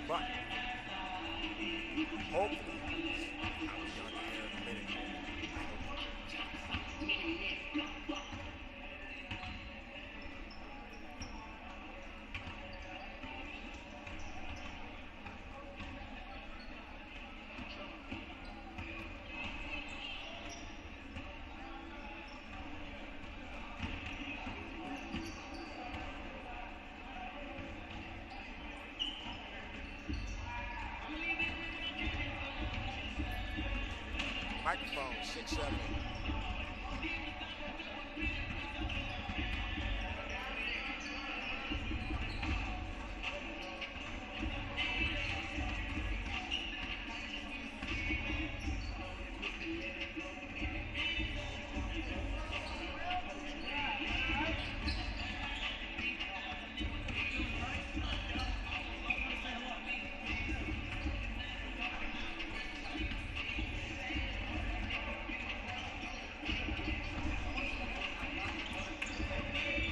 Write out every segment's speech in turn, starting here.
But hopefully, I'll be on the air in a minute. Microphone 670.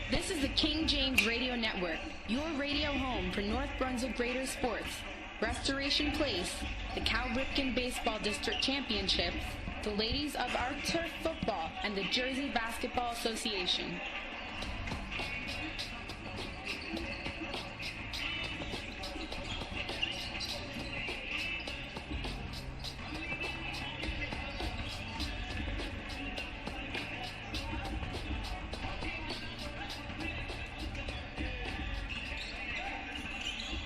This is the King James Radio Network, your radio home for North Brunswick Raiders sports, Restoration Place, the Cal Ripken Baseball District Championship, the Ladies of Our Turf Football, and the Jersey Basketball Association.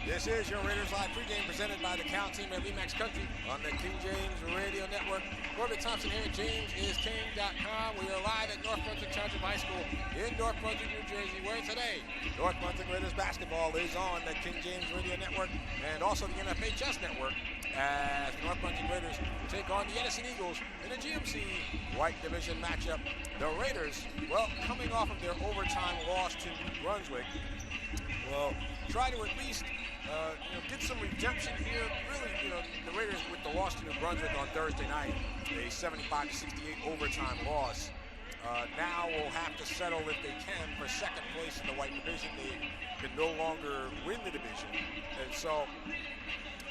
This is your Raiders Live pregame presented by the Cal team at Remax Country on the King James Radio Network. Corbett Thompson here. JamesIsKing.com. We are live at North Brunswick Township High School in North Brunswick, New Jersey, where today North Brunswick Raiders basketball is on the King James Radio Network and also the NBTHS Network as the North Brunswick Raiders take on the Edison Eagles in a GMC White Division matchup. The Raiders, well, coming off of their overtime loss to New Brunswick, will try to at least get some redemption here. Really, the Raiders with the loss to New Brunswick on Thursday night, a 75-68 overtime loss, now will have to settle if they can for second place in the White Division. They can no longer win the division, and so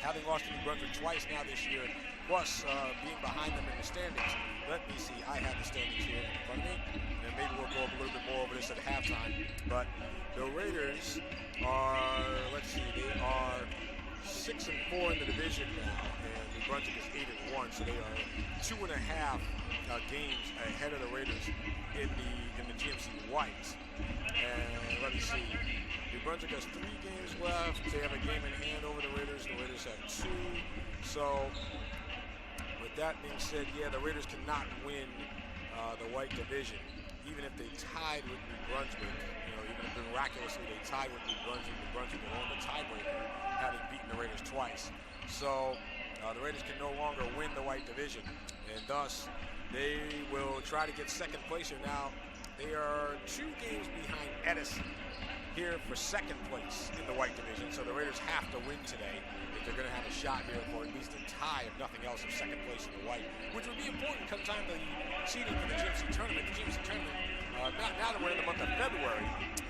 having lost to New Brunswick twice now this year, plus being behind them in the standings. Let me see, I have the standings here in front of me, and maybe we'll go a little bit more over this at halftime. But the Raiders are, let's see, they are 6-4 in the division now, and New Brunswick is 8-1, so they are 2.5 games ahead of the Raiders in the GMC Whites. And let me see, New Brunswick has 3 games left. They have a game in hand over the Raiders. The Raiders have 2. So with that being said, yeah, the Raiders cannot win the White Division, even if they tied with New Brunswick. Even if miraculously they tied with New Brunswick will own the tiebreaker, having beaten the Raiders twice. So the Raiders can no longer win the White Division, and thus they will try to get second place here. Now, they are 2 games behind Edison here for second place in the white division. So the Raiders have to win today if they're going to have a shot here for at least a tie, if nothing else, of second place in the white, which would be important come time to the seeding for the GMC tournament. The GMC tournament, now that we're in the month of February,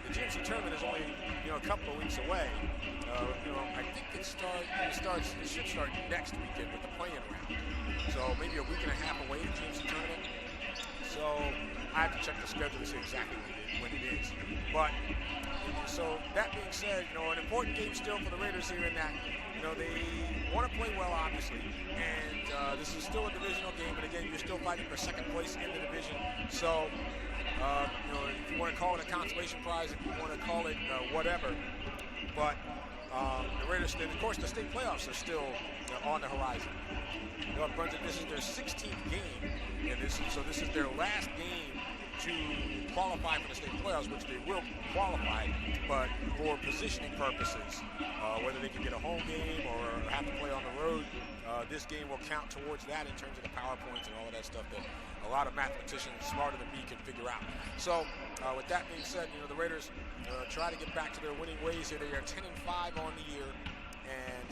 the GMC tournament is only a couple of weeks away. I think it should start next weekend with the play-in round. So maybe a week and a half away, the GMC tournament. So I have to check the schedule to see exactly when it is. But so that being said, an important game still for the Raiders here in that they want to play well, obviously, and this is still a divisional game. And again, you're still fighting for second place in the division. So if you want to call it a consolation prize, if you want to call it whatever, but the Raiders, and of course, the state playoffs are still on the horizon. North Brunswick, this is their 16th game, and this is their last game to qualify for the state playoffs, which they will qualify, but for positioning purposes, whether they can get a home game or have to play on the road, this game will count towards that in terms of the power points and all of that stuff that a lot of mathematicians smarter than me can figure out. So with that being said, the Raiders try to get back to their winning ways here. They are 10-5 on the year, and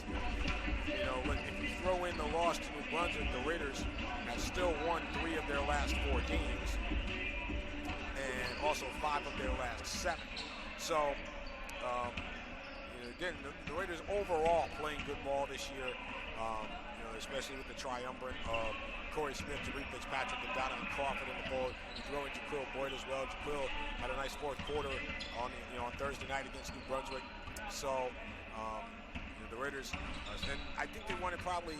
if you throw in the loss to New Brunswick, the Raiders have still won 3 of their last 4 games, and also 5 of their last 7. So again, the Raiders overall playing good ball this year, especially with the triumvirate of Corey Smith, Jareem Fitzpatrick, and Donovan Crawford in the fold. You throw in Jaquil Boyd as well. Jaquil had a nice fourth quarter on Thursday night against New Brunswick. So the Raiders, and I think they wanted probably,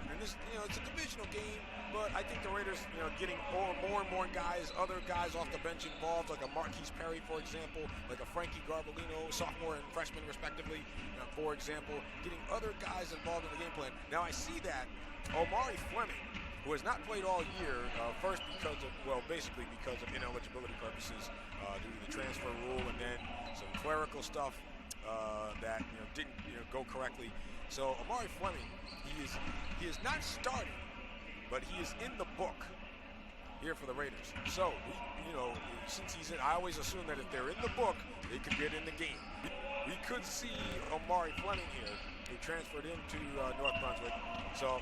and this, it's a divisional game, but I think the Raiders, getting more and more guys, other guys off the bench involved, like a Marquise Perry, for example, like a Frankie Garbolino, sophomore and freshman respectively, for example, getting other guys involved in the game plan. Now I see that Omari Fleming, who has not played all year, first basically because of ineligibility purposes due to the transfer rule, and then some clerical stuff that didn't go correctly. So Omari Fleming, he is not starting, but he is in the book here for the Raiders. So since he's in, I always assume that if they're in the book, they could get in the game. We could see Omari Fleming here, who transferred into North Brunswick. So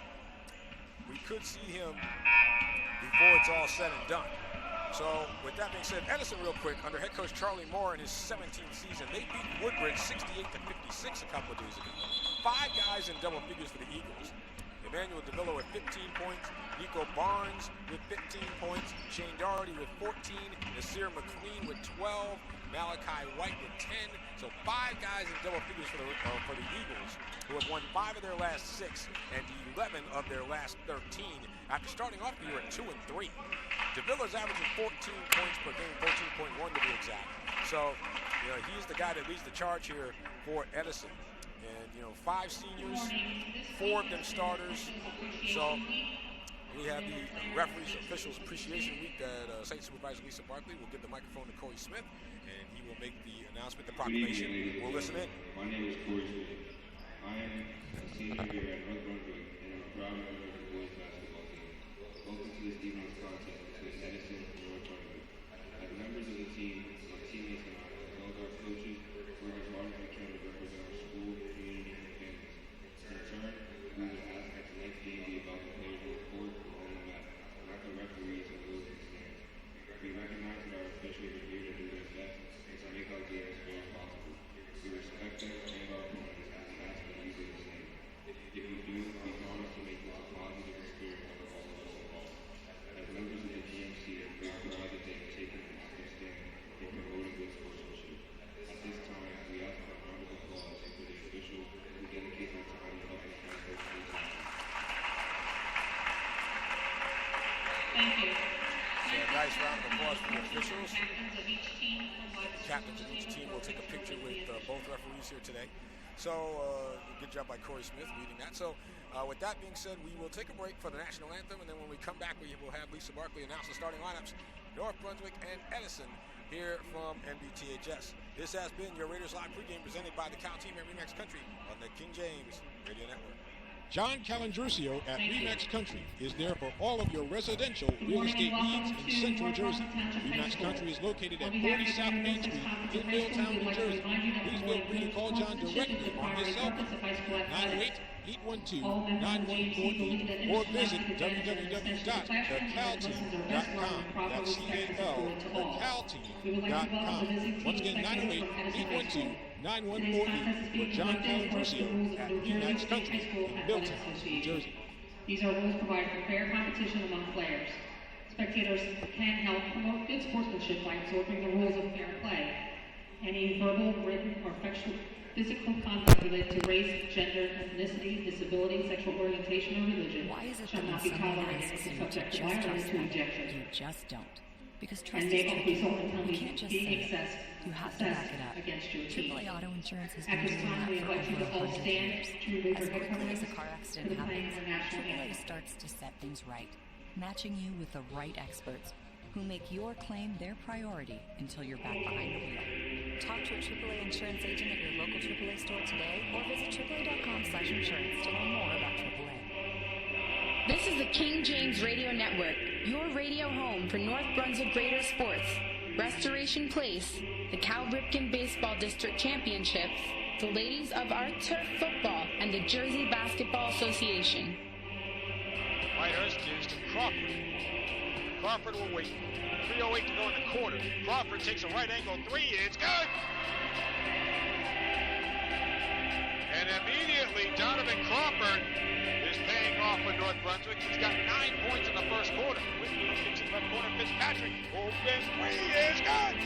we could see him before it's all said and done. So with that being said, Edison, real quick, under head coach Charlie Moore in his 17th season, they beat Woodbridge 68-56 a couple of days ago. 5 guys in double figures for the Eagles. Emmanuel DeVillo with 15 points, Nico Barnes with 15 points, Shane Doherty with 14, Nasir McLean with 12, Malachi White with 10. So 5 guys in double figures for the Eagles, who have won 5 of their last 6 and 11 of their last 13 after starting off the year at 2-3. DeVillo's averaging 14 points per game, 14.1 to be exact. So he's the guy that leads the charge here for Edison. And 5 seniors, 4 of them starters. So we have the referees officials appreciation week that State Supervisor Lisa Barkley will give the microphone to Corey Smith, and he will make the announcement, the proclamation. We'll listen in. My name is Corey Smith. I am a senior here at North Brunswick, and I'm a proud member of the boys basketball team. Welcome to this evening's contest between Edison and North Brunswick. As members of the team, my teammates and I, as well as our coaches, work as hard as we can to represent our school, community, and families. In turn, we would ask that tonight's game be about the players on the court or on the mat, not the referees and those in the stands. We recognize that our officials are here to do their best and to make our game as fair as possible. We respect them and our opponents as we ask that you do the same. If you do, we promise to make this a positive experience for all of us involved. As members of the GMC, we are proud that they have taken an active stand in promoting good sportsmanship. At this time, we ask for a round of applause for the officials who dedicate their time to helping transfer to the team. Thank you. So a nice round of applause for the officials. Captains of each team will take a picture with both referees here today. So good job by Corey Smith leading that. So with that being said, we will take a break for the national anthem, and then when we come back, we will have Lisa Barkley announce the starting lineups. North Brunswick and Edison here from NBTHS. This has been your Raiders Live pregame presented by the Cal team at Remax Country on the King James Radio Network. John Calandrucio at Remax Country is there for all of your residential real estate needs in Central Jersey. Remax Country is located at 40 South Main Street in Milltown, New Jersey. Please feel free to call John directly on his cell phone, 908-812-9148, or visit www.thecalteam.com. That's CAL, thecalteam.com. Once again, 908-812-9148 for John Calandrucio at Remax Country in Milltown, New Jersey. These are rules provide for fair competition among players. Spectators can help promote good sportsmanship by observing the rules of fair play. Any verbal, written, or physical contact related to race, gender, ethnicity, disability, sexual orientation, or religion shall not be tolerated and subject to violence to ejection. You just don't. Because trust And is may also tricky. result in You penalties can't just being say it. assessed You have to back it up. against your team. AAA Auto Insurance has At been this doing time, we that for invite you to over all 100 stand years. to remove As your head quickly as coverings a car for accident the playing happens, of the national AAA anthem. starts to set things right, matching you with the right experts who make your claim their priority until you're back behind the wheel. Talk to a AAA insurance agent at your local AAA store today or visit AAA.com/insurance to learn more about AAA. This is the King James Radio Network, your radio home for North Brunswick Greater sports, Restoration Place, the Cal Ripken Baseball District Championships, the Ladies of our Turf Football, and the Jersey Basketball Association. Whitehurst gives to Crawford. Crawford will wait. 3:08 to go in the quarter. Crawford takes a right angle three. It's good. And immediately Donovan Crawford is paying off for North Brunswick. He's got 9 points in the first quarter. Whitfield kicks it left corner. Fitzpatrick. Open three is good.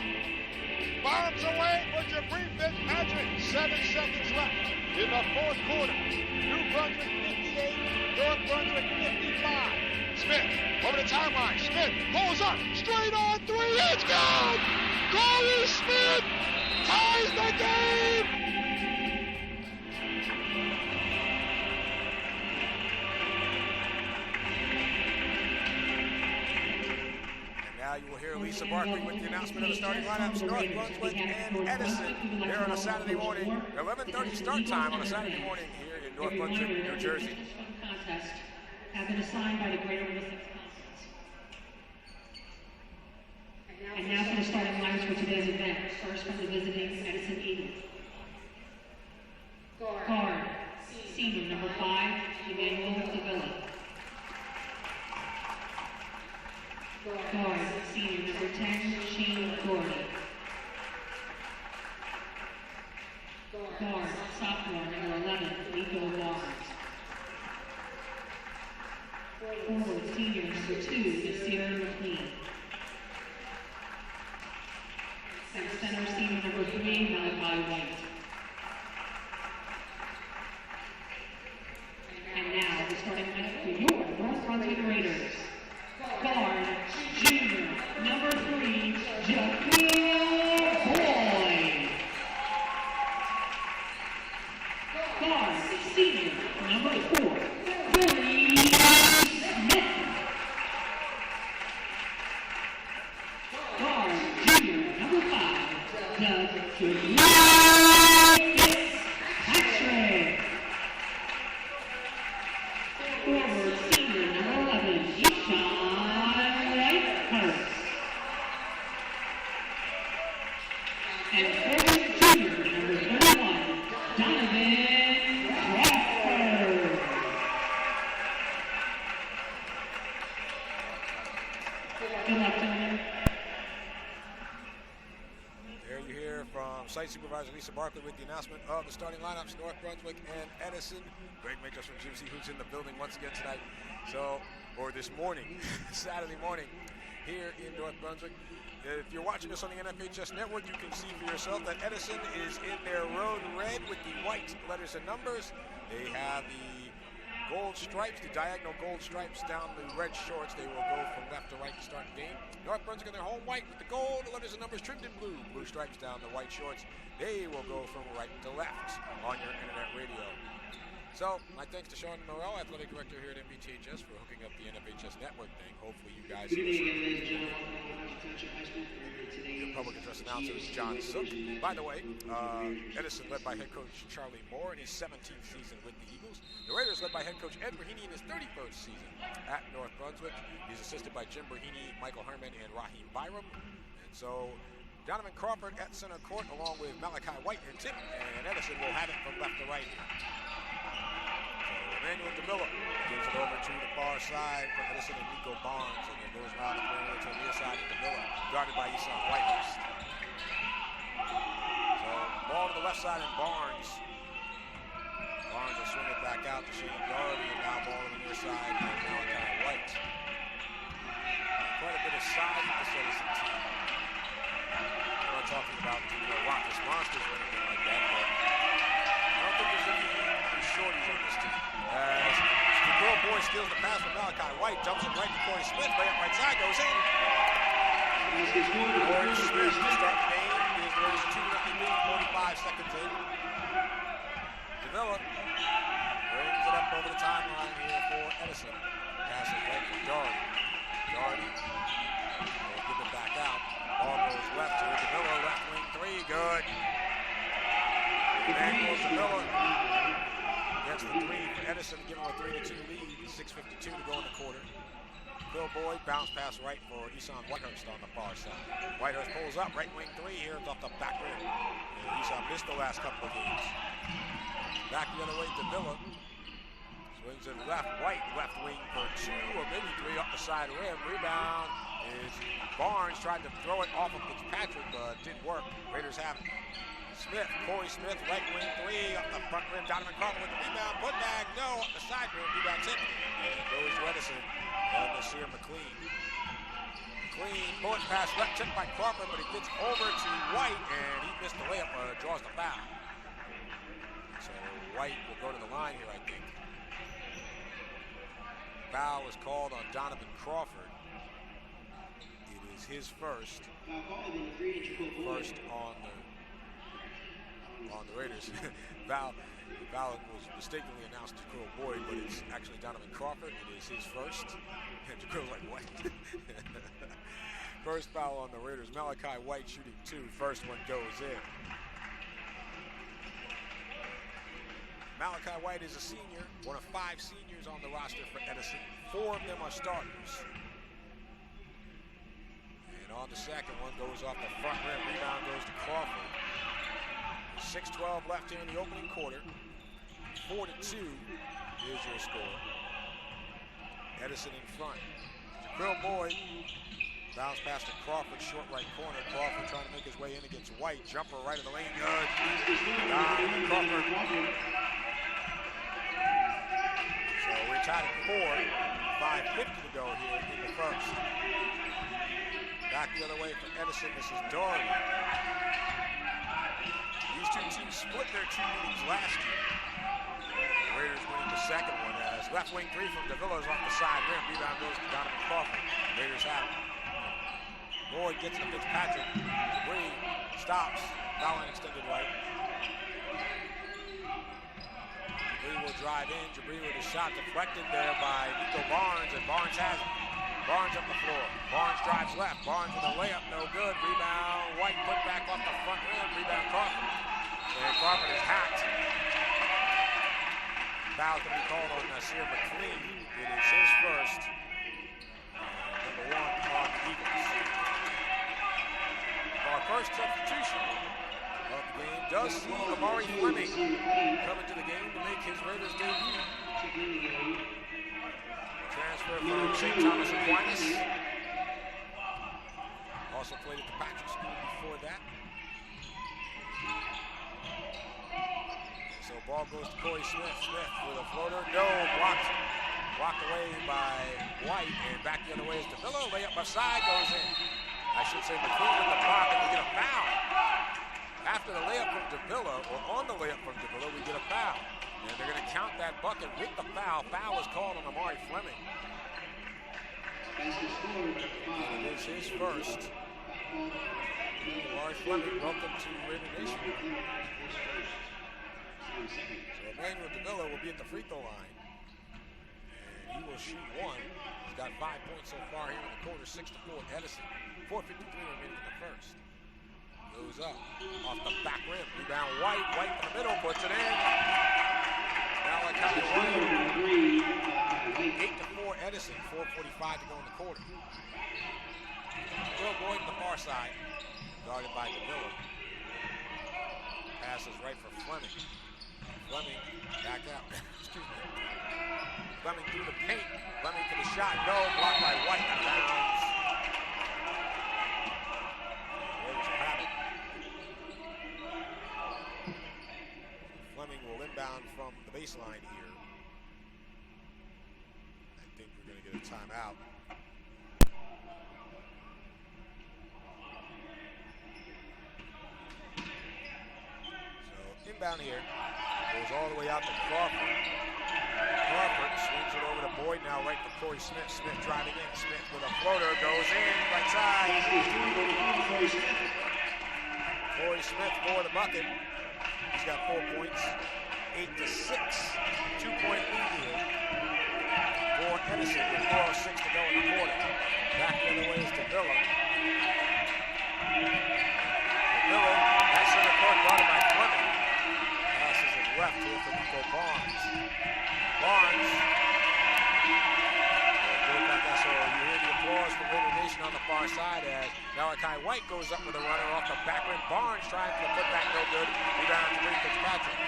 Bombs away for Jabri Fitzpatrick. 7 seconds left in the fourth quarter. New Brunswick 58, North Brunswick 55. Smith over the timeline. Smith pulls up, straight on three. It's good. Corey Smith ties the game. Now you will hear Lisa Barkley with the announcement of the starting lineups. North Brunswick and Edison here on a Saturday morning. 11:30 start time on a Saturday morning here in North Brunswick, New Jersey. Contest have been assigned by the Greater Middlesex Conference. And now for the starting lineups for today's event. First from the visiting Edison Eagles. Guard, senior number 5, Emmanuel Davila. Guard, senior number 10, Shane Gordy. Guard, sophomore number 11, Nico Barnes. Forward, senior number 2, Nasir McLean. And center, senior number 3, Malachi White. And now, the starting lineup for your North Brunswick Raiders. Guard, junior, number 3, Jaquil Boyd. Guard, senior, number 4, Corey Smith. Guard, junior, number 5, Doug Fitzpatrick. Forward, senior, number 11, and forward junior, number 31, Donovan Crawford. Good luck, gentlemen. There you hear from Site Supervisor Lisa Barkley with the announcement of the starting lineups, North Brunswick and Edison. Greg Makers from Gypsy Hoots in the building once again tonight. Or this morning, Saturday morning, here in North Brunswick. If you're watching this on the NBTHS network, you can see for yourself that Edison is in their road red with the white letters and numbers. They have the gold stripes, the diagonal gold stripes down the red shorts. They will go from left to right to start the game. North Brunswick in their home white with the gold letters and numbers trimmed in blue. Blue stripes down the white shorts. They will go from right to left on your internet radio. So, my thanks to Sean Norrell, Athletic Director here at NBTHS, for hooking up the NBTHS network thing. Hopefully you guys Good evening again, ladies and gentlemen. Welcome to Township High School for today's the public address announcer is John Sook. By the way, Edison led by head coach Charlie Moore in his 17th season with the Eagles. The Raiders led by head coach Ed Brahini in his 31st season at North Brunswick. He's assisted by Jim Brahini, Michael Herman, and Raheem Byram. And so Donovan Crawford at center court along with Malachi White and Tip, and Edison will have it from left to right here. Emmanuel DeMilla gives it over to the far side for Edison and Nico Barnes, and then goes around the perimeter to the near side of DeMilla, guarded by Eson Whitehurst. So ball to the left side and Barnes. Barnes will swing it back out to Shane Doherty, and now ball to the near side and Malachi White. Quite a bit of size with this Edison team. We're not talking about Raucous monsters or anything like that, but I don't think there's any shorties on this team. As the girl boy steals the pass from Malachi White, dumps it right to Corey Smith, layup right side, goes in. Corey Smith to start the game. Here's the Raiders 2-0 lead, 45 seconds in. DeMilla brings it up over the timeline here for Edison. Passes right for Doherty. Doherty will give it back out. Ball goes left to DeMilla, left wing three, good. Emmanuel DeMilla gets the three for Edison, giving him a 3-2 lead. 6:52 to go in the quarter. Bill Boyd, bounce pass right for Eson Whitehurst on the far side. Whitehurst pulls up, right wing three here, it's off the back rim. And Eson missed the last couple of games. Back the other way to Villa. Swings it left, White, left wing for two or maybe three up the side rim. Rebound is Barnes, tried to throw it off of Fitzpatrick, but didn't work. Raiders have it. Smith, Corey Smith, right wing three, up the front rim. Donovan Crawford with the rebound, put back, no, up the side rim, rebound tip. And goes to Edison and Nasir McLean. McLean, point pass, left tip by Crawford, but he gets over to White, and he missed the layup, draws the foul. So White will go to the line here, I think. Foul was called on Donovan Crawford. It is his first. First on the Raiders. Foul was mistakenly announced to Jaquil Boyd, but it's actually Donovan Crawford. It is his first. And Jaquil's like, what? First foul on the Raiders. Malachi White shooting two. First one goes in. Malachi White is a senior, one of 5 seniors on the roster for Edison. 4 of them are starters. And on the second one, goes off the front rim. Rebound goes to Crawford. 6:12 left here in the opening quarter. 4-2 is your score. Edison in front. Jaquil Boyd. Bounce pass to Crawford, short right corner. Crawford trying to make his way in against White. Jumper right of the lane, good. Crawford. So we're tied at 4. 5:50 to go here in the first. Back the other way for Edison. This is Doherty. These two teams split their 2 meetings last year. The Raiders winning the second one as left wing three from DeVilla is off the side rim. Rebound goes to Donovan Crawford. Raiders have it. Boyd gets to Fitzpatrick. Jabri stops. Foul line extended right. Jabri will drive in. Jabri with a shot deflected there by Nico Barnes, and Barnes has it. Barnes up the floor. Barnes drives left. Barnes with a layup, no good. Rebound. White put back off the front rim. Rebound Crawford. And Crawford is hacked. Foul can be called on Nasir McLean. It is his first. Number 1 on the Eagles. Our first substitution of the game does see Amari Fleming coming to the game to make his Raiders debut. Transfer from St. Thomas Aquinas. Also played at the Patrick School before that. And so ball goes to Corey Smith. Smith with a floater. No, blocked. Blocked away by White. And back the other way is DeVilla. Layup by side goes in. I should say McLean with the block, and we get a foul. After the layup from DeVilla, or on the layup from DeVilla, we get a foul. And they're going to count that bucket with the foul. Foul is called on Amari Fleming. And it is his first. Amari Fleming, welcome to Raider Nation. second. So Emmanuel Davila will be at the free throw line. And he will shoot one. He's got 5 points so far here in the quarter, 6-4 Edison. 4:53 remaining in the first. Goes up off the back rim. Rebound White. White in the middle, puts it in. Malachi White. 8-4 Edison. 4:45 to go in the quarter. Will Boyd to the far side. Guarded by Davila. Passes right for Fleming. Fleming back out. Excuse me. Fleming through the paint. Fleming for the shot. No. Blocked by White. Out of bounds. Raiders will have it. Fleming will inbound from the baseline here. I think we're going to get a timeout. So inbound here. Goes all the way out to Crawford. Crawford swings it over to Boyd now right for Corey Smith. Smith driving in. Smith with a floater. Goes in. Right side. Corey Smith for the bucket. He's got 4 points. 8-6. 2-point lead here for Edison with 4:06 to go in the quarter. Back the other way is Davila. Davila, that center court guarded by Fleming. Passes it left here for Nico Barnes. Barnes. So you hear the applause from Raider Nation on the far side as Malachi White goes up with a runner off the back rim. Barnes trying for the putback, no good. Rebound to Reed Fitzpatrick.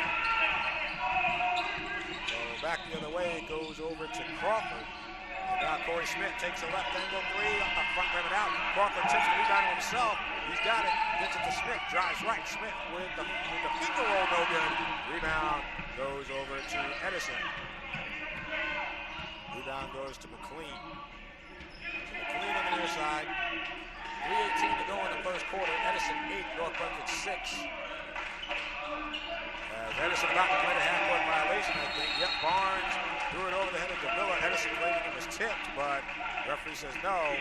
So back the other way, it goes over to Crawford. And now Corey Smith takes a left angle three on the front rim and out. Crawford tips the rebound to himself. He's got it. Gets it to Smith. Drives right. Smith with the finger roll, no good. Rebound goes over to Edison. Rebound goes to McLean. McLean on the near side. 3:18 to go in the first quarter. Edison 8, North Brunswick 6. Edison about to play the half-court violation, I think. Yep, Barnes threw it over the head of Davila. Edison claiming it was tipped, but the referee says no.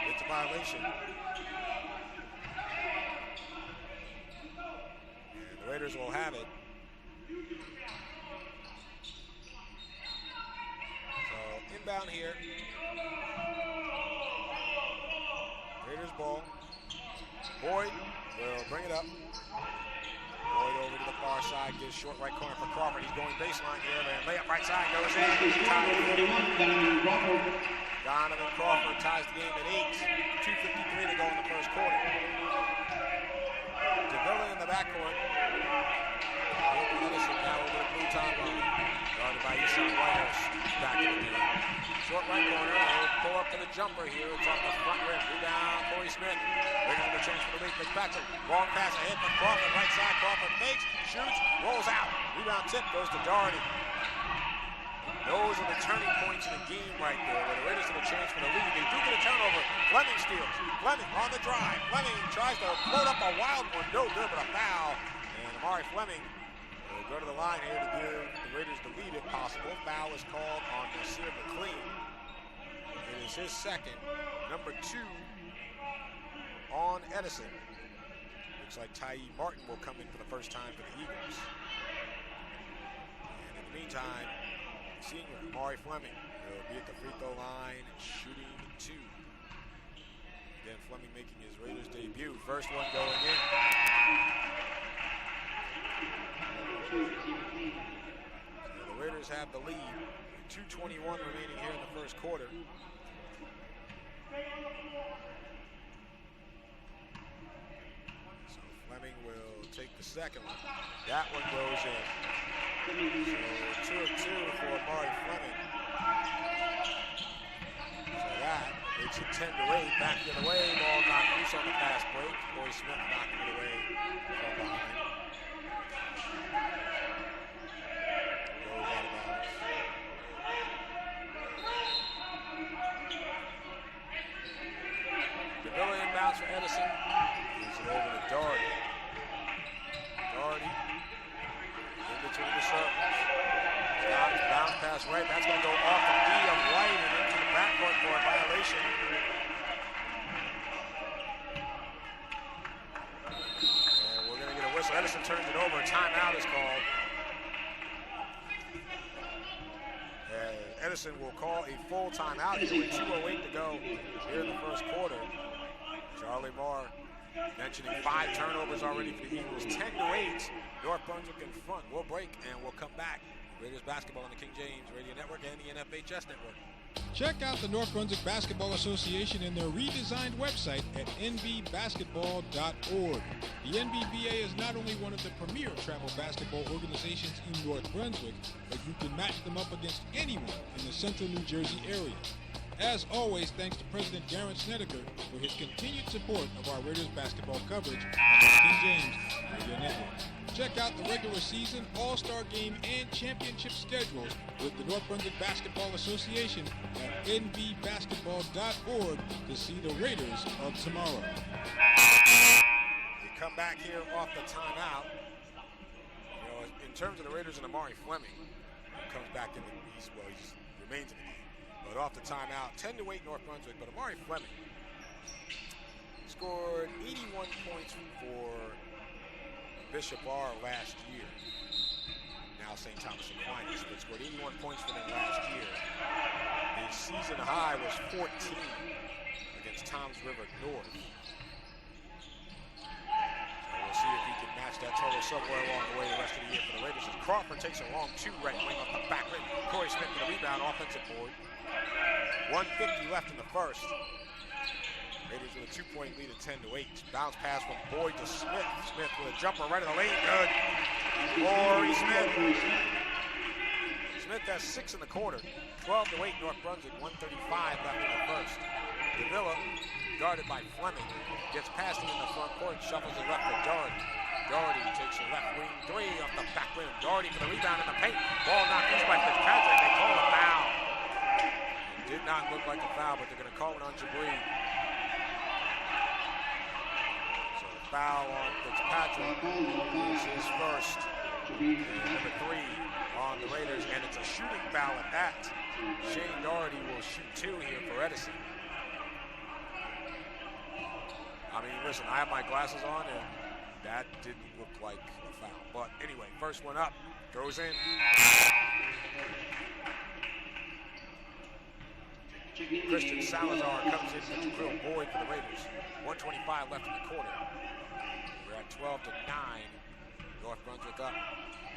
It's a violation. And the Raiders will have it. So inbound here. Raiders ball. Boyd will bring it up. Boyd over to the far side, gives short right corner for Crawford. He's going baseline here, and layup right side goes in. Donovan Crawford ties the game at 8. 2:53 to go in the first quarter. Davila in the backcourt. Edison now over the blue top line. Guarded by Eshawn Whitehurst. Back in the game. Short right corner. He'll pull up to the jumper here. It's off the front rim. Rebound, Corey Smith. Bringing the chance for the lead. Fitzpatrick. Long pass ahead for Crawford. Right side. Crawford fakes, shoots, rolls out. Rebound tip goes to Doherty. Those are the turning points in the game right there, where the Raiders have a chance for the lead. They do get a turnover. Fleming steals. Fleming on the drive. Fleming tries to float up a wild one. No good, but a foul. And Amari Fleming will go to the line here to give the Raiders the lead if possible. Foul is called on Nasir McLean. It is his second. Number 2 on Edison. Looks like Tyee Martin will come in for the first time for the Eagles. And in the meantime, senior Amari Fleming will be at the free throw line shooting 2. Again, Fleming making his Raiders debut. First one going in. So the Raiders have the lead. 2:21 remaining here in the first quarter. So Fleming will take the second one. That one goes in. So 2 of 2 for Amari Fleming. So that makes it 10-8. Back the other way. Ball knocked loose on the fast break. Corey Smith knocking it away from behind. Goes out of bounds. Davila inbounds for Edison. Gives it over to Doherty. Doherty in between the circles. Bounce pass right. That's going to go off the knee of White and into the backcourt for a violation. And we're going to get a whistle. Edison turns it over. Timeout is called. Edison will call a full timeout here with 2:08 to go here in the first quarter. Charlie Moore mentioning 5 turnovers already for the Eagles. 10-8, North Brunswick in front. We'll break and we'll come back. Raiders basketball on the King James Radio Network and the NBTHS Network. Check out the North Brunswick Basketball Association and their redesigned website at nbbasketball.org. The NBBA is not only one of the premier travel basketball organizations in North Brunswick, but you can match them up against anyone in the central New Jersey area. As always, thanks to President Garrett Snedeker for his continued support of our Raiders basketball coverage on the King James Radio Network. Check out the regular season, all-star game, and championship schedules with the North Brunswick Basketball Association at nbbasketball.org to see the Raiders of tomorrow. We come back here off the timeout. You know, in terms of the Raiders and Amari Fleming, who comes back in the East, well, he just remains in the game. But off the timeout, 10-8 North Brunswick. But Amari Fleming scored 81 points for Bishop R last year. Now St. Thomas Aquinas, but scored 81 points for them last year. His season high was 14 against Toms River North. So we'll see if he can match that total somewhere along the way the rest of the year for the Raiders. As Crawford takes a long 2 right wing off the back rim. Corey Smith with a rebound, offensive board. 1:50 left in the first. Raiders with a 2-point lead at 10-8. Bounce pass from Boyd to Smith. Smith with a jumper right in the lane. Good. Corey Smith. Smith has 6 in the quarter. 12-8 North Brunswick. 1:35 left in the first. Davila, guarded by Fleming, gets past him in the front court, shuffles it left for Doherty. Doherty takes a left wing 3 off the back rim. Doherty for the rebound in the paint. Ball knocked loose by Fitzpatrick. They call a foul. It did not look like a foul, but they're going to call it on Jabri. So the foul on Fitzpatrick is his first. Number 3 on the Raiders, and it's a shooting foul at that. Shane Doherty will shoot 2 here for Edison. I mean, listen, I have my glasses on, and that didn't look like a foul. But anyway, first one up, goes in. Christian Salazar comes in for Jabril Boyd for the Raiders. 1:25 left in the quarter. We're at 12-9. North Brunswick up.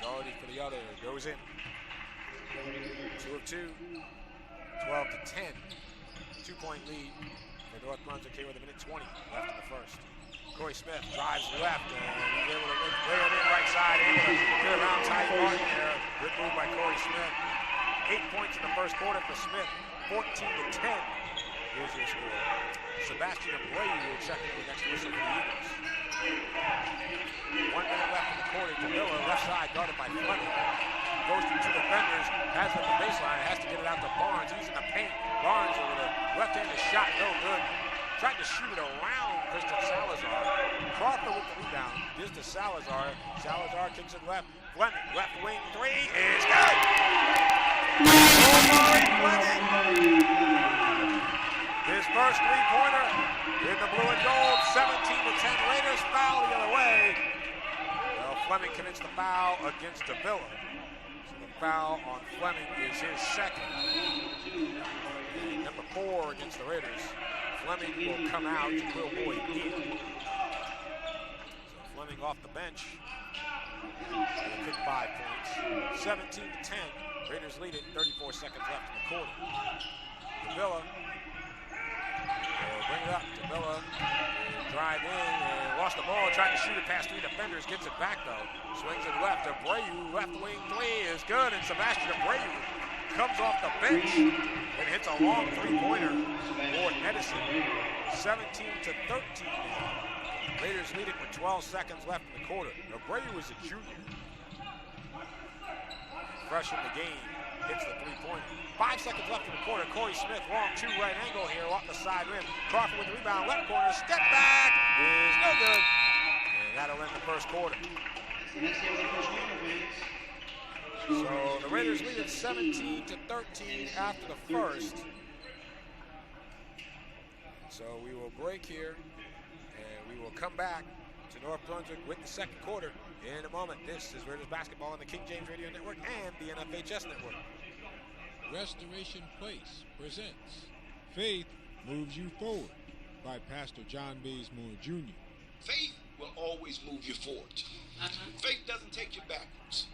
Doherty for the other, goes in. 2 of 2. 12-10. 2-point lead for North Brunswick here with 1:20 left in the first. Corey Smith drives left, and he's able to lay it in right side. Able to get around Ty Martin there. Good move by Corey Smith. 8 points in the first quarter for Smith. 14-10 is your score. Sebastian Abreu will check in the next whistle for the Eagles. 1 minute left in the quarter. Davila, left side, guarded by Fleming. Goes through 2 defenders, has it at the baseline, has to get it out to Barnes. He's in the paint. Barnes with a left-handed shot, no good. Tried to shoot it around Christian Salazar. Crawford with the rebound. Gives to Salazar. Salazar kicks it left. Fleming, left wing 3 is good. Omari Fleming. His first 3-pointer in the blue and gold. 17-10 Raiders. Foul the other way. Well, Fleming commits the foul against Davila. So the foul on Fleming is his second. And number 4 against the Raiders. Fleming will come out. Jabril Boyd in. So Fleming off the bench. He'll kick 5 points. 17-10. Raiders lead it. 34 seconds left in the quarter. Davila. Bring it up. Davila drive in and lost the ball. Tried to shoot it past 3 defenders. Gets it back though. Swings it left. Abreu, left wing 3 is good. And Sebastian Abreu comes off the bench and hits a long 3-pointer for Edison. 17-13 now. Raiders lead it with 12 seconds left in the quarter. Abreu is a junior. Fresh in the game. Hits the 3-pointer. 5 seconds left in the quarter. Corey Smith, long 2 right angle here off the side rim. Crawford with the rebound, left corner, step back is no good. And that'll end the first quarter. So the Raiders lead at 17-13 after the first. So we will break here, and we will come back to North Brunswick with the second quarter in a moment. This is Raiders basketball on the King James Radio Network and the NBTHS Network. Restoration Place presents Faith Moves You Forward by Pastor John Bazemore Jr. Faith will always move you forward. Faith doesn't take you backwards.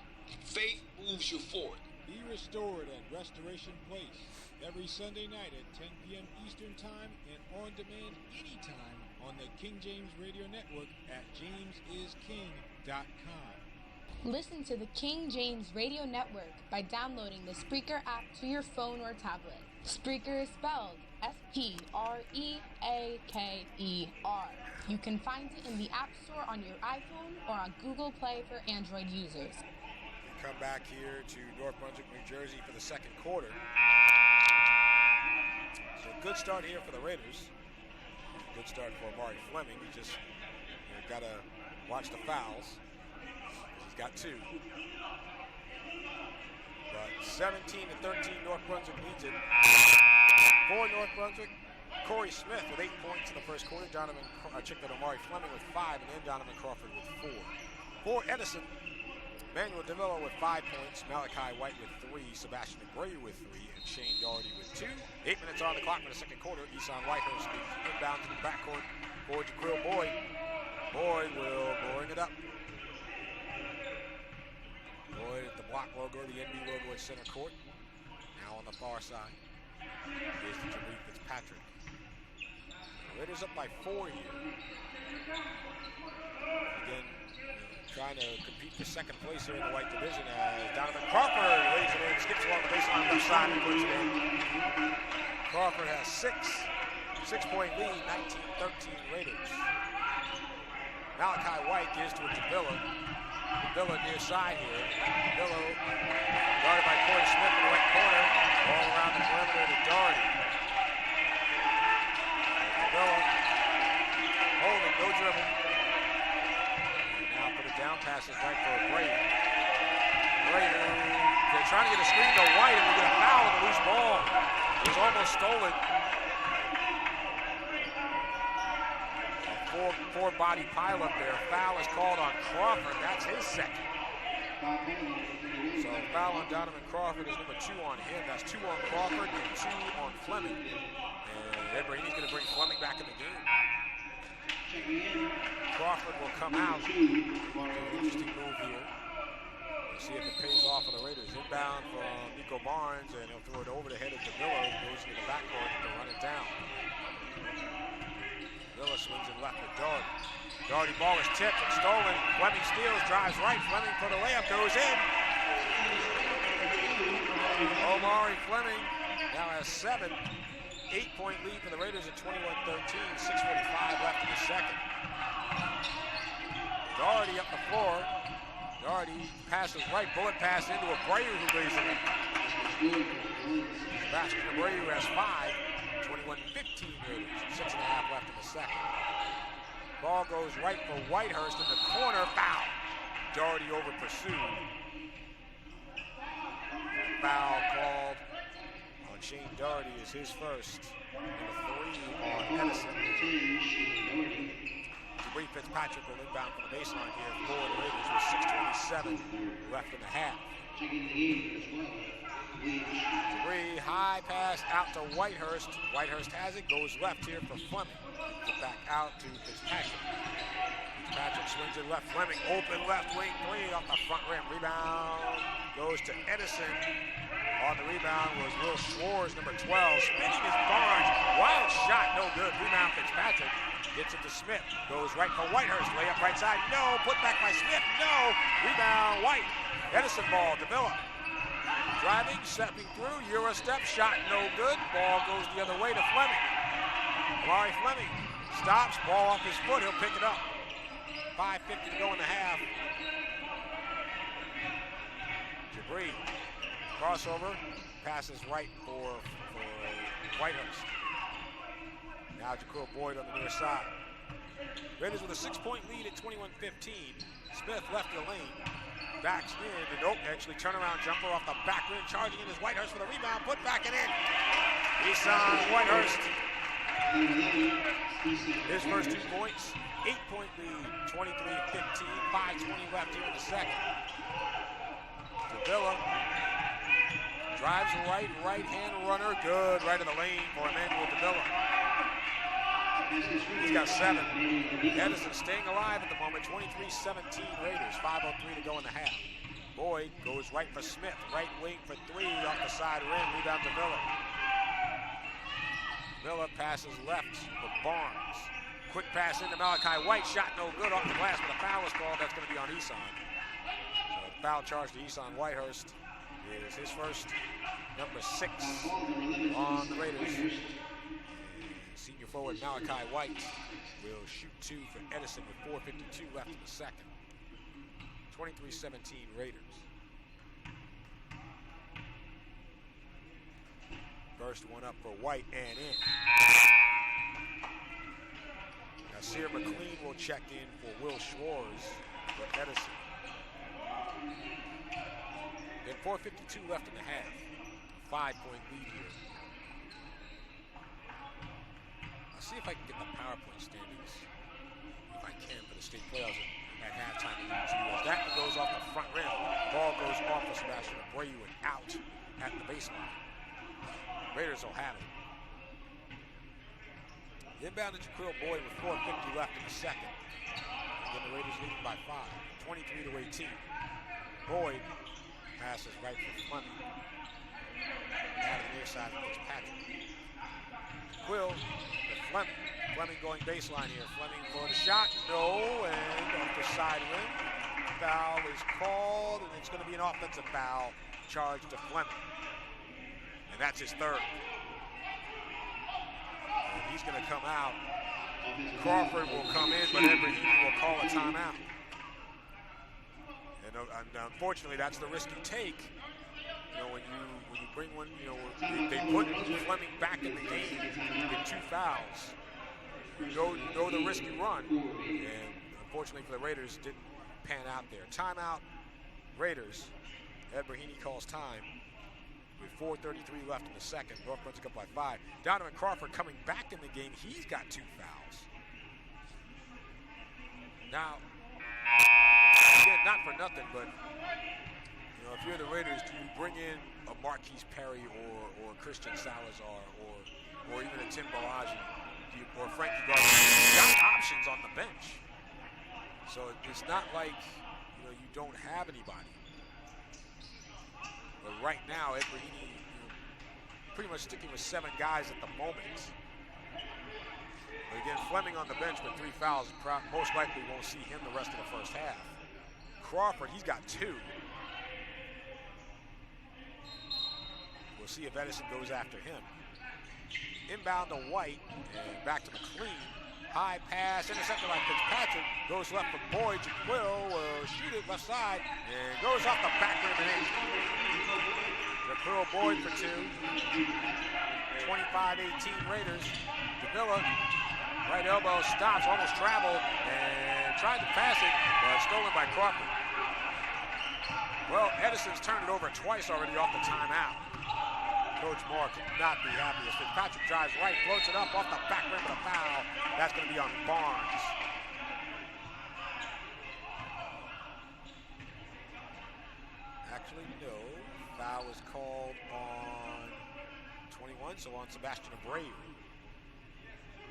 Faith moves you forward. Be restored at Restoration Place every Sunday night at 10 p.m. Eastern Time and on demand anytime on the King James Radio Network at jamesisking.com. Listen to the King James Radio Network by downloading the Spreaker app to your phone or tablet. Spreaker is spelled Spreaker. You can find it in the App Store on your iPhone or on Google Play for Android users. We come back here to North Brunswick, New Jersey for the second quarter. So a good start here for the Raiders. Good start for Amari Fleming. He just got to watch the fouls. He's got two. But 17-13, North Brunswick leads it. For North Brunswick, Corey Smith with 8 points in the first quarter. Amari Fleming with 5, and then Donovan Crawford with 4. For Edison, Manuel DeVilla with 5 points, Malachi White with 3, Sebastian Abreu with 3, and Shane Doherty with 2. 8 minutes on the clock for the second quarter. Eson Whitehurst inbound to the backcourt for Jaquil Boyd. Boyd will bring it up. Boyd at the block logo, the NB logo at center court. Now on the far side. Here's to Jameer Fitzpatrick. Raiders up by 4 here. Again, trying to compete for second place here in the white division as Donovan Crawford lays it in, skips along the baseline left side and puts it in. Crawford has 6-point lead, 19-13 Raiders. Malachi White gives to DeVilla. DeVilla near side here. DeVilla guarded by Corey Smith in the right corner. All around the perimeter to Doherty. DeVilla holding, no dribble. Now put it down, passes right for Abreu. They're trying to get a screen to White, and we get a foul on the loose ball. It was almost stolen. Four body pile up there. Foul is called on Crawford. That's his second. So foul on Donovan Crawford is number 2 on him. That's 2 on Crawford and 2 on Fleming. And Brady's going to bring Fleming back in the game. Crawford will come out. Interesting move here. We'll see if it pays off for the Raiders. Inbound from Nico Barnes, and he'll throw it over the head of DeVilla. Goes into the backcourt to run it down. DeVilla swings it left with Doherty. Doherty ball is tipped and stolen. Fleming steals, drives right. Fleming for the layup, goes in. Omari Fleming now has 7. 8-point lead for the Raiders at 21-13. 6:45 left in the second. Doherty up the floor. Doherty passes right, bullet pass into Abreu, who lays it in. Sebastian Abreu has 5. 21-15 Raiders. 6.5 left in the second. Ball goes right for Whitehurst in the corner. Foul. Doherty over pursued. Foul called on Shane Doherty is his first. Number 3 on Edison. Jameer Fitzpatrick will inbound from the baseline here for the Raiders with 6:27 left in the half. Jameer high pass out to Whitehurst. Whitehurst has it, goes left here for Fleming. Get back out to Fitzpatrick. Fitzpatrick swings it left. Fleming open left wing 3 off the front rim. Rebound goes to Edison. On the rebound was Will Schwartz, number 12. Spinning is Barnes. Wild shot, no good. Rebound Fitzpatrick. Gets it to Smith. Goes right for Whitehurst. Layup right side. No. Put back by Smith. No. Rebound White. Edison ball. DeVilla. Driving, stepping through. Euro step. Shot no good. Ball goes the other way to Fleming. Amari Fleming stops. Ball off his foot. He'll pick it up. 5:50 to go in the half. Jabree. Crossover. Passes right for Whitehurst. Now Jaquil Boyd on the near side. Raiders with a 6-point lead at 21-15. Smith left the lane. Backs in. And actually turnaround jumper off the back rim. Charging in is Whitehurst for the rebound. Put back and in. Eson Whitehurst. His first 2 points. 8-point lead. 23-15. 5:20 left here in the second. DeVilla Drives right-hand runner, good, right in the lane for Emmanuel Davila. He's got 7. Edison staying alive at the moment, 23-17 Raiders, 5:03 to go in the half. Boyd goes right for Smith, right wing for 3 off the side rim, rebound to Miller. Miller passes left for Barnes. Quick pass into Malachi White, shot no good off the glass, but a foul is called. That's going to be on Eson. So the foul charge to Eson Whitehurst is his first, number 6 on the Raiders. And senior forward Malachi White will shoot 2 for Edison with 4:52 left in the second. 23-17 Raiders. First one up for White and in. Nasir McLean will check in for Will Schwartz for Edison. Then 4:52 left in the half. 5-point lead here. I'll see if I can get the PowerPoint standings, if I can, for the state playoffs at halftime in the US. That one goes off the front rim. Ball goes off for Sebastian Abreu and out at the baseline. Raiders will have it. Inbound to Jaquil Boyd with 4:50 left in the second. And then the Raiders leading by 5, 23-18. Boyd passes right for Fleming. Out of the near side of Fitzpatrick. Jaquil to Fleming. Fleming going baseline here. Fleming for the shot. No, and off the side rim. Foul is called, and it's going to be an offensive foul charged to Fleming. And that's his 3rd. And he's going to come out. Crawford will come in, but Edberhini will call a timeout. And unfortunately, that's the risk you take. You know, when you bring one, you know, they put Fleming back in the game with 2 fouls. You know the risk you run. And unfortunately for the Raiders, didn't pan out there. Timeout, Raiders. Edberhini calls time with 4:33 left in the second. North Brunswick up by 5. Donovan Crawford coming back in the game. He's got 2 fouls. Now, again, not for nothing, but you know, if you're the Raiders, do you bring in a Marquise Perry or Christian Salazar or even a Tim Balaji or Frankie Gardner? You've got options on the bench. So it's not like, you know, you don't have anybody. But right now, Edberhini, you know, pretty much sticking with 7 guys at the moment. But again, Fleming on the bench with 3 fouls, most likely won't see him the rest of the first half. Crawford, he's got 2. We'll see if Edison goes after him. Inbound to White, and back to McLean. High pass, intercepted by Fitzpatrick. Goes left for Boyd. Jaquil will shoot it left side, and goes off the back rim and in. Jaquil Boyd for 2. 25-18 Raiders. Davila, right elbow, stops, almost traveled, and tried to pass it, but stolen by Crawford. Well, Edison's turned it over twice already off the timeout. Coach Moore could not be happy as Fitzpatrick drives right, floats it up off the back rim of the foul. That's going to be on Barnes. Actually, no. Foul was called on 21, so on Sebastian Abreu.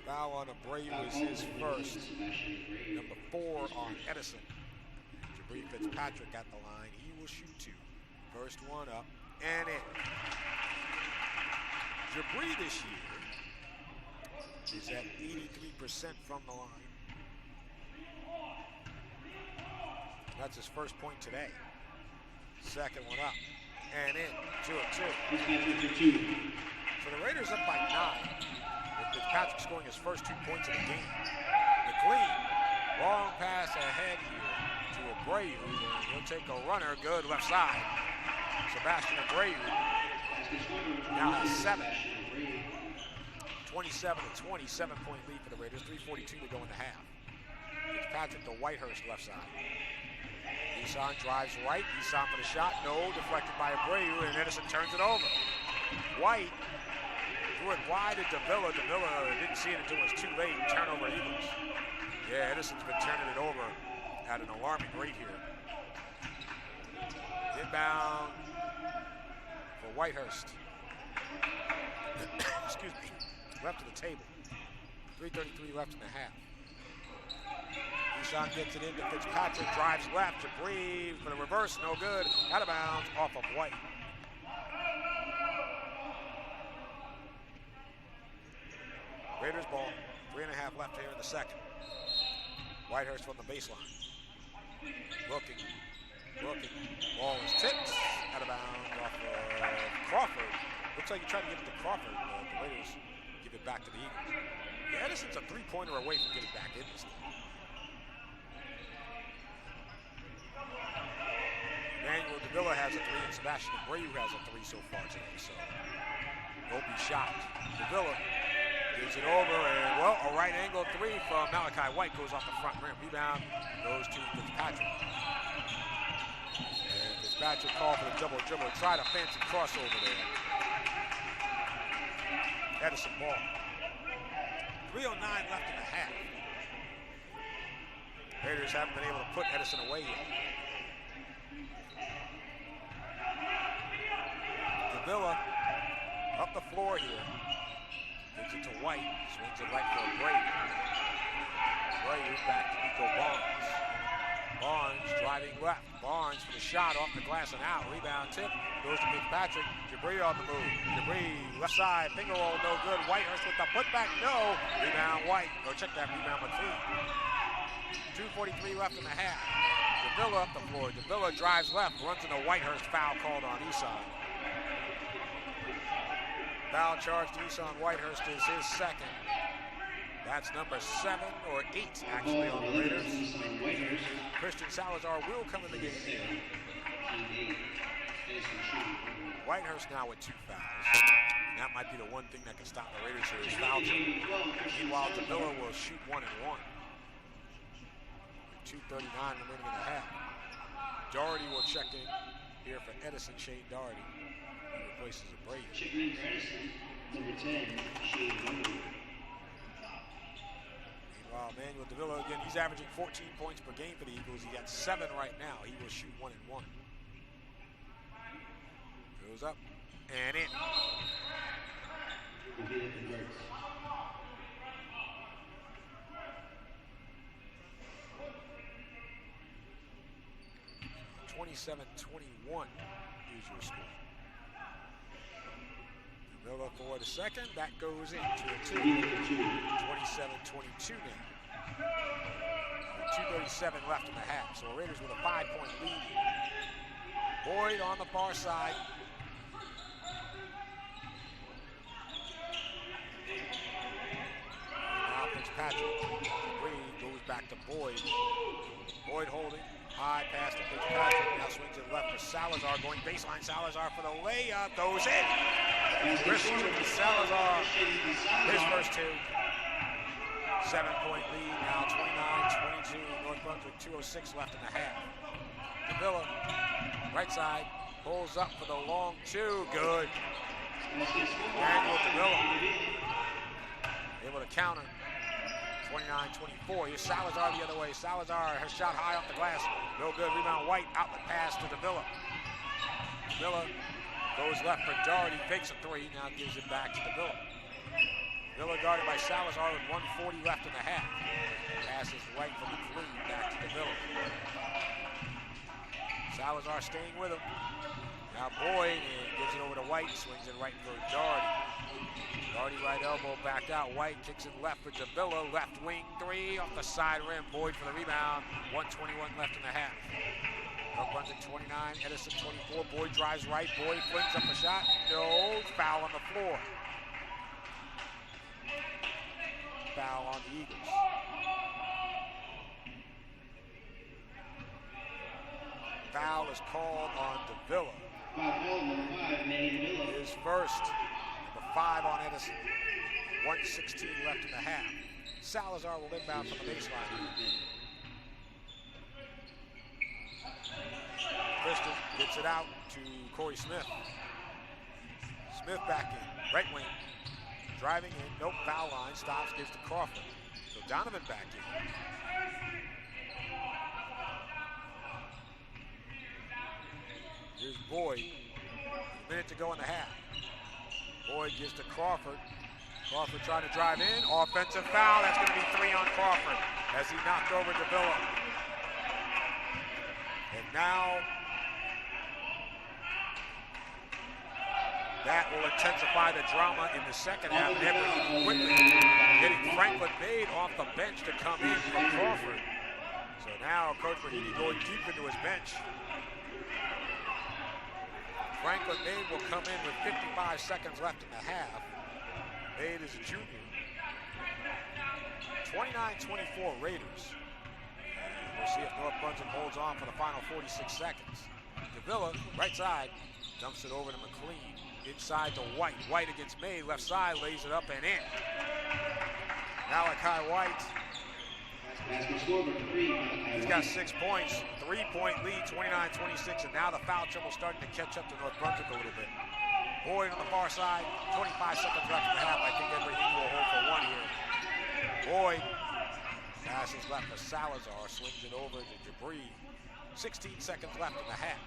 Foul on Abreu is his first. Number 4 on Edison. Jabri Fitzpatrick at the line. He will shoot 2. First one up and in. Jabri this year is at 83% from the line. That's his first point today. Second one up and in. 2 of 2. So the Raiders up by 9. With Fitzpatrick scoring his first 2 points of the game. McLean, long pass ahead here to Abreu. He'll take a runner, good left side. Sebastian Abreu now has 7. 27-20, 7-point lead for the Raiders. 3:42 to go in the half. Fitzpatrick to Whitehurst left side. Eson drives right. Eson for the shot. No, deflected by Abreu, and Edison turns it over. White threw it wide to Davila. Davila didn't see it until it was too late. Turnover Eagles. Yeah, Edison's been turning it over at an alarming rate here. Inbound for Whitehurst. Excuse me. Left of the table. 3:33 left in the half. Esau gets it into Fitzpatrick, drives left. Jabri for the reverse, no good. Out of bounds, off of White. Raiders ball, 3.5 left here in the second. Whitehurst from the baseline. Looking. Ball is tipped. Out of bounds off of Crawford. Looks like he tried to get it to Crawford. The Raiders give it back to the Eagles. Yeah, Edison's a three-pointer away from getting back in this game. Emmanuel Davila has a 3 and Sebastian Abreu has a 3 so far today, so don't be shocked. Davila gives it over, and well, a right angle 3 from Malachi White goes off the front rim. Rebound goes to Fitzpatrick. And Fitzpatrick called for the double dribble, tried a fancy crossover there. Edison ball. 3:09 left in the half. Raiders haven't been able to put Edison away yet. Davila up the floor here. Gives it to White. Swings it right for Abreu. Abreu back to Nico Barnes. Barnes driving left. Barnes for the shot off the glass and out. Rebound tip. Goes to Fitzpatrick. Jabri on the move. Jabri left side. Finger roll no good. Whitehurst with the putback. No. Rebound White. Go check that rebound McLean. 2:43 left in the half. Davila up the floor. Davila drives left. Runs into Whitehurst. Foul called on Esau. Foul charge to Esau Whitehurst is his second. That's number 7 or 8 actually on the Raiders. Christian Salazar will come in the game here. Whitehurst now with 2 fouls. And that might be the one thing that can stop the Raiders here is foul trouble. Meanwhile, Davila will shoot 1 and 1. 2:39 remaining in the half. Doherty will check in here for Edison, Shane Doherty. He replaces Abreu. Checking in for Edison, number 10, Shane Doherty. Meanwhile, Emmanuel Davila, again, he's averaging 14 points per game for the Eagles. He got 7 right now. He will shoot 1 and 1. Goes up and in. We'll get it to Gertz. 27-21 is your score. Davila for the second. That goes in to a 2. 27-22 now. 2:37 left in the half. So Raiders with a 5-point lead. Boyd on the far side. Now Fitzpatrick. Reed goes back to Boyd. Boyd holding. High pass to Fitzpatrick. Now swings it left for Salazar. Going baseline. Salazar for the layup. Goes in. Christian Salazar. His first 2. 7-point lead. Now 29-22. North Brunswick 2:06 left in the half. Davila. Right side. Pulls up for the long 2. Good. Emmanuel Davila. Able to counter. 29-24. Here's Salazar the other way. Salazar has shot high off the glass. No good. Rebound White. Outlet pass to Davila. Davila goes left for Doherty. Fakes a 3. Now gives it back to Davila. Davila guarded by Salazar with 1:40 left in the half. Passes right from McLean back to Davila. Salazar staying with him. Now Boyd gives it over to White. Swings it right for Doherty. Doherty right elbow back out. White kicks it left for Davila. Left wing 3 off the side rim. Boyd for the rebound. 1:21 left in the half. North Brunswick 29, Edison 24. Boyd drives right. Boyd flings up a shot. No. Foul on the floor. Foul on the Eagles. Foul is called on Davila. His first. Number 5 on Edison. 1:16 left in the half. Salazar will inbound from the baseline. Christian gets it out to Corey Smith. Smith back in. Right wing. Driving in. Nope. Foul line. Stops. Gives to Crawford. So Donovan back in. Here's Boyd. A minute to go in the half. Boyd gives to Crawford. Crawford trying to drive in. Offensive foul. That's going to be 3 on Crawford as he knocked over Davila. And now that will intensify the drama in the second half. Never quickly getting Franklin Made off the bench to come in from Crawford. So now Coach Rahidi going deep into his bench. Franklin Made will come in with 55 seconds left in the half. Made is a junior. 29-24 Raiders. And we'll see if North Brunswick holds on for the final 46 seconds. Davila, right side, dumps it over to McLean. Inside to White. White against May. Left side, lays it up and in. Malachi White. He's got 6 points. 3-point lead, 29-26. And now the foul trouble starting to catch up to North Brunswick a little bit. Boyd on the far side. 25 seconds left in the half. I think everything will hold for 1 here. Boyd passes left to Salazar. Swings it over to Jabri. 16 seconds left in the half.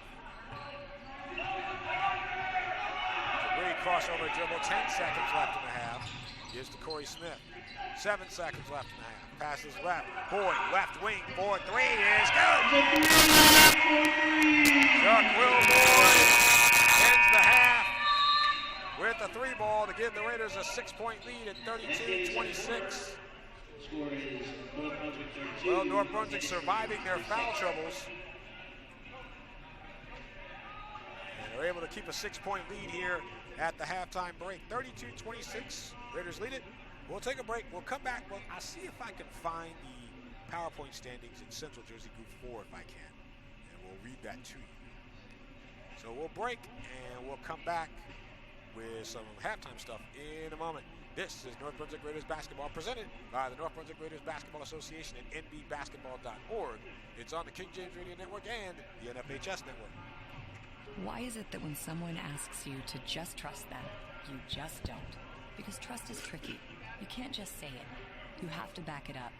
Jabri crossover dribble, 10 seconds left in the half. Gives to Corey Smith. 7 seconds left in the half. Passes left. Boyd, left wing, 4-3 is good. Chuck Will Boyd ends the half with a 3 ball to give the Raiders a 6-point lead at 32-26. Well, North Brunswick surviving their foul troubles. And they're able to keep a 6-point lead here at the halftime break. 32-26, Raiders lead it. We'll take a break. We'll come back. Well, I'll see if I can find the PowerPoint standings in Central Jersey Group 4 if I can. And we'll read that to you. So we'll break and we'll come back with some halftime stuff in a moment. This is North Brunswick Raiders basketball presented by the North Brunswick Raiders Basketball Association and nbbasketball.org. It's on the King James Radio Network and the NBTHS Network. Why is it that when someone asks you to just trust them, you just don't? Because trust is tricky. You can't just say it. You have to back it up.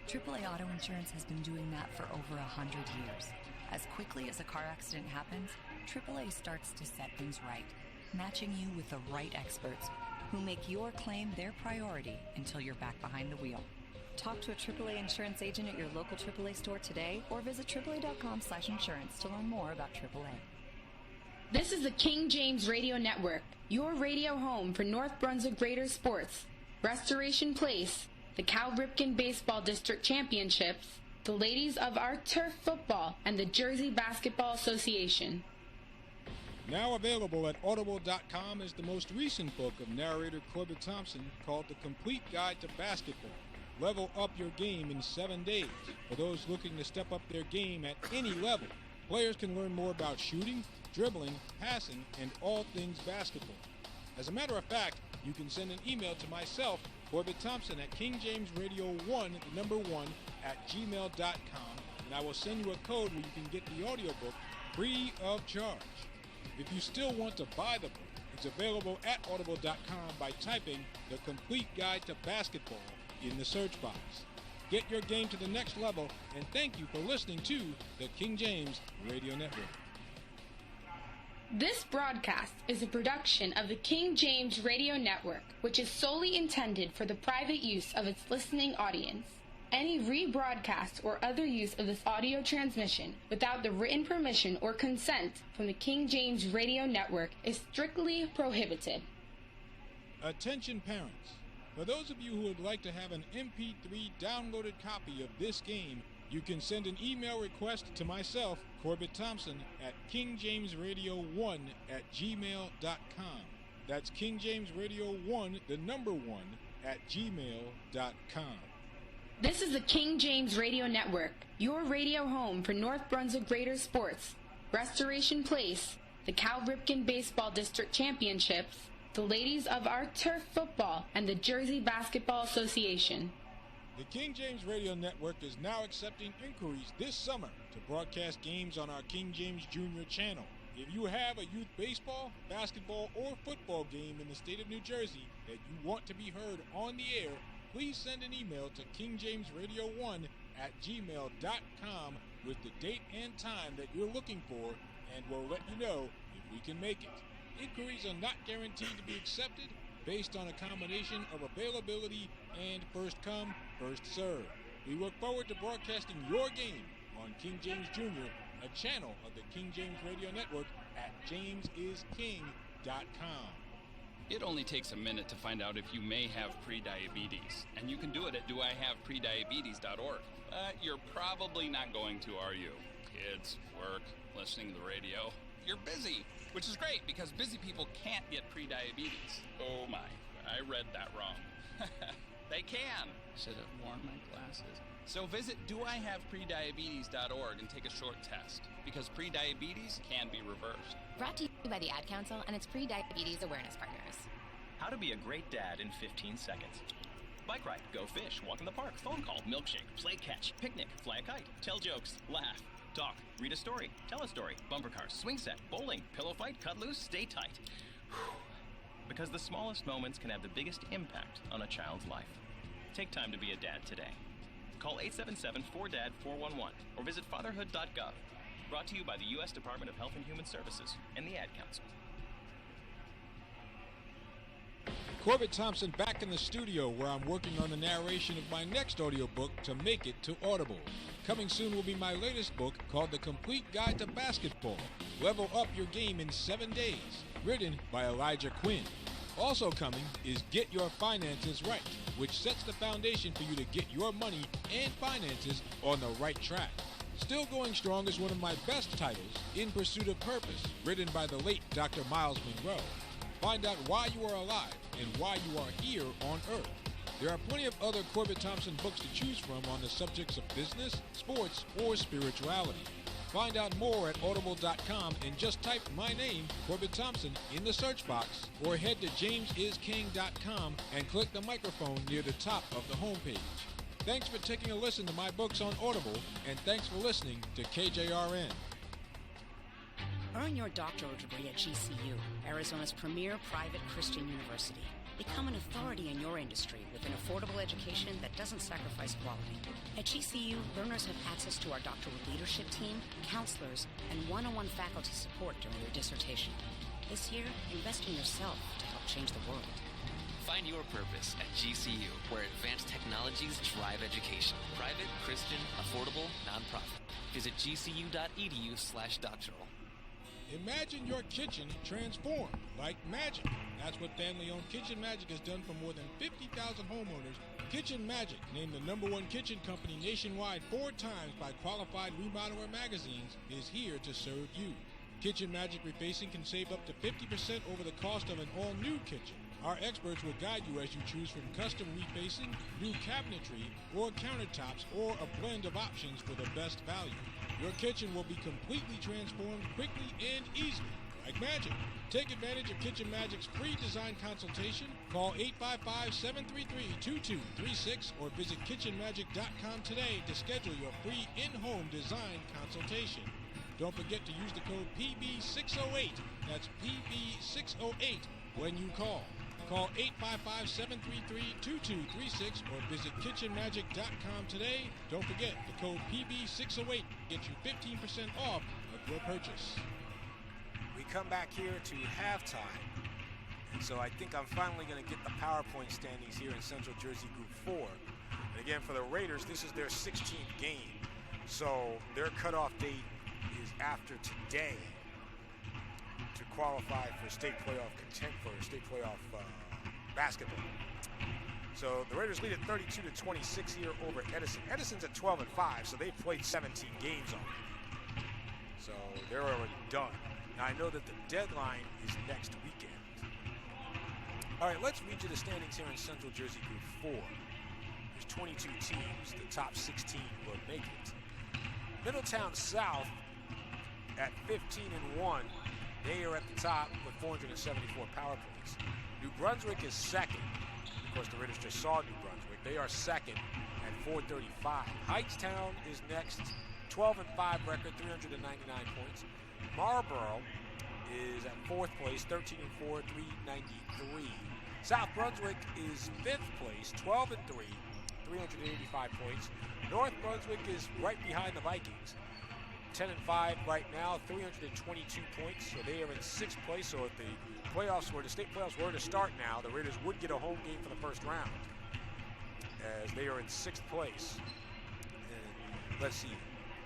AAA Auto Insurance has been doing that for over 100 years. As quickly as a car accident happens, AAA starts to set things right, matching you with the right experts who make your claim their priority until you're back behind the wheel. Talk to a AAA insurance agent at your local AAA store today or visit AAA.com/insurance to learn more about AAA. This is the King James Radio Network, your radio home for North Brunswick Raiders sports. Restoration Place, the Cal Ripken Baseball District Championships, the Ladies of Our Turf Football, and the Jersey Basketball Association. Now available at Audible.com is the most recent book of narrator Corbett Thompson called The Complete Guide to Basketball. Level up your game in 7 days. For those looking to step up their game at any level, players can learn more about shooting, dribbling, passing, and all things basketball. As a matter of fact, you can send an email to myself, Corbett Thompson, at kingjamesradio1, the number 1, at gmail.com, and I will send you a code where you can get the audiobook free of charge. If you still want to buy the book, it's available at audible.com by typing The Complete Guide to Basketball in the search box. Get your game to the next level, and thank you for listening to the King James Radio Network. This broadcast is a production of the King James Radio Network, which is solely intended for the private use of its listening audience. Any rebroadcast or other use of this audio transmission without the written permission or consent from the King James Radio Network is strictly prohibited. Attention parents. For those of you who would like to have an MP3 downloaded copy of this game, you can send an email request to myself, Corbett Thompson, at kingjamesradio1 at gmail.com. That's kingjamesradio1, the number 1, at gmail.com. This is the King James Radio Network, your radio home for North Brunswick Raiders sports. Restoration Place, the Cal Ripken Baseball District Championships, the Ladies of Our Turf Football, and the Jersey Basketball Association. The King James Radio Network is now accepting inquiries this summer to broadcast games on our King James Junior channel. If you have a youth baseball, basketball, or football game in the state of New Jersey that you want to be heard on the air, please send an email to kingjamesradio1 at gmail.com with the date and time that you're looking for, and we'll let you know if we can make it. Inquiries are not guaranteed to be accepted based on a combination of availability and first come, first serve. We look forward to broadcasting your game on King James Jr., a channel of the King James Radio Network at jamesisking.com. It only takes a minute to find out if you may have prediabetes, and you can do it at doihaveprediabetes.org. But you're probably not going to, are you? Kids, work, listening to the radio. You're busy, which is great because busy people can't get prediabetes. Oh my, I read that wrong. They can. Should have worn my glasses. So visit doihaveprediabetes.org and take a short test, because prediabetes can be reversed. Brought to you by the Ad Council and its pre-diabetes awareness partners. How to be a great dad in 15 seconds. Bike ride, go fish, walk in the park, phone call, milkshake, play catch, picnic, fly a kite, tell jokes, laugh, talk, read a story, tell a story, bumper cars, swing set, bowling, pillow fight, cut loose, stay tight. Whew. Because the smallest moments can have the biggest impact on a child's life. Take time to be a dad today. Call 877-4DAD-411 or visit fatherhood.gov. Brought to you by the U.S. Department of Health and Human Services and the Ad Council. Corbett Thompson back in the studio, where I'm working on the narration of my next audiobook to make it to Audible. Coming soon will be my latest book called The Complete Guide to Basketball. Level up your game in 7 days. Written by Elijah Quinn. Also coming is Get Your Finances Right, which sets the foundation for you to get your money and finances on the right track. Still going strong is one of my best titles, In Pursuit of Purpose, written by the late Dr. Miles Monroe. Find out why you are alive and why you are here on Earth. There are plenty of other Corbett Thompson books to choose from on the subjects of business, sports, or spirituality. Find out more at audible.com and just type my name, Corbett Thompson, in the search box, or head to jamesisking.com and click the microphone near the top of the homepage. Thanks for taking a listen to my books on Audible, and thanks for listening to KJRN. Earn your doctoral degree at GCU, Arizona's premier private Christian university. Become an authority in your industry with an affordable education that doesn't sacrifice quality. At GCU, learners have access to our doctoral leadership team, counselors, and one-on-one faculty support during their dissertation. This year, invest in yourself to help change the world. Find your purpose at GCU, where advanced technologies drive education. Private, Christian, affordable, nonprofit. Visit gcu.edu/doctoral. Imagine your kitchen transformed like magic. That's what family-owned Kitchen Magic has done for more than 50,000 homeowners. Kitchen Magic, named the #1 kitchen company nationwide 4 times by qualified remodeler magazines, is here to serve you. Kitchen Magic refacing can save up to 50% over the cost of an all-new kitchen. Our experts will guide you as you choose from custom refacing, new cabinetry, or countertops, or a blend of options for the best value. Your kitchen will be completely transformed quickly and easily, like magic. Take advantage of Kitchen Magic's free design consultation. Call 855-733-2236 or visit kitchenmagic.com today to schedule your free in-home design consultation. Don't forget to use the code PB608. That's PB608 when you call. Call 855-733-2236 or visit kitchenmagic.com today. Don't forget, the code PB608 gets you 15% off of your purchase. We come back here to halftime. And so I think I'm finally going to get the PowerPoint standings here in Central Jersey Group 4. And again, for the Raiders, this is their 16th game. So their cutoff date is after today to qualify for state playoff basketball. So the Raiders lead at 32-26 here over Edison. Edison's at 12-5, so they've played 17 games already. So they're already done. Now I know that the deadline is next weekend. All right, let's read you the standings here in Central Jersey Group 4. There's 22 teams. The top 16 will make it. Middletown South at 15-1. They are at the top with 474 power points. New Brunswick is second. Of course, the Raiders just saw New Brunswick. They are second at 435. Hightstown is next, 12-5 record, 399 points. Marlborough is at 4th place, 13-4, 393. South Brunswick is 5th place, 12-3, 385 points. North Brunswick is right behind the Vikings, 10-5 right now, 322 points. So they are in 6th place. So if the state playoffs were to start now, the Raiders would get a home game for the first round, as they are in 6th place. And let's see,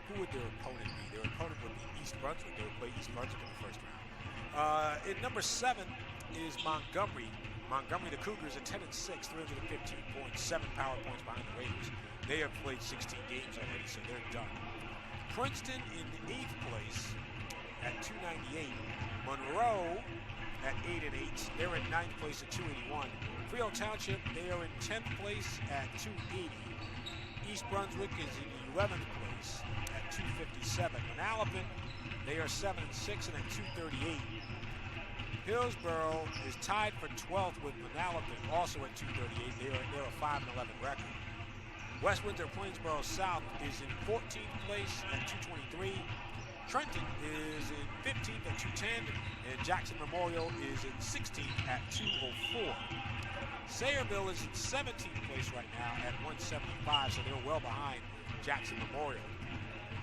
who would their opponent be? Their opponent would be East Brunswick. They would play East Brunswick in the first round. In number 7 is Montgomery. Montgomery, the Cougars, at 10-6, 315 points, 7 power points behind the Raiders. They have played 16 games already, so they're done. Princeton in 8th place at 298. Monroe at 8-8. They're in 9th place at 281. Creole Township, they are in 10th place at 280. East Brunswick is in 11th place at 257. Manalapan, they are 7-6 and at 238. Hillsborough is tied for 12th with Manalapan, also at 238. They're a 5-11 record. West Windsor Plainsboro South is in 14th place at 223. Trenton is in 15th at 210, and Jackson Memorial is in 16th at 204. Sayreville is in 17th place right now at 175, so they're well behind Jackson Memorial.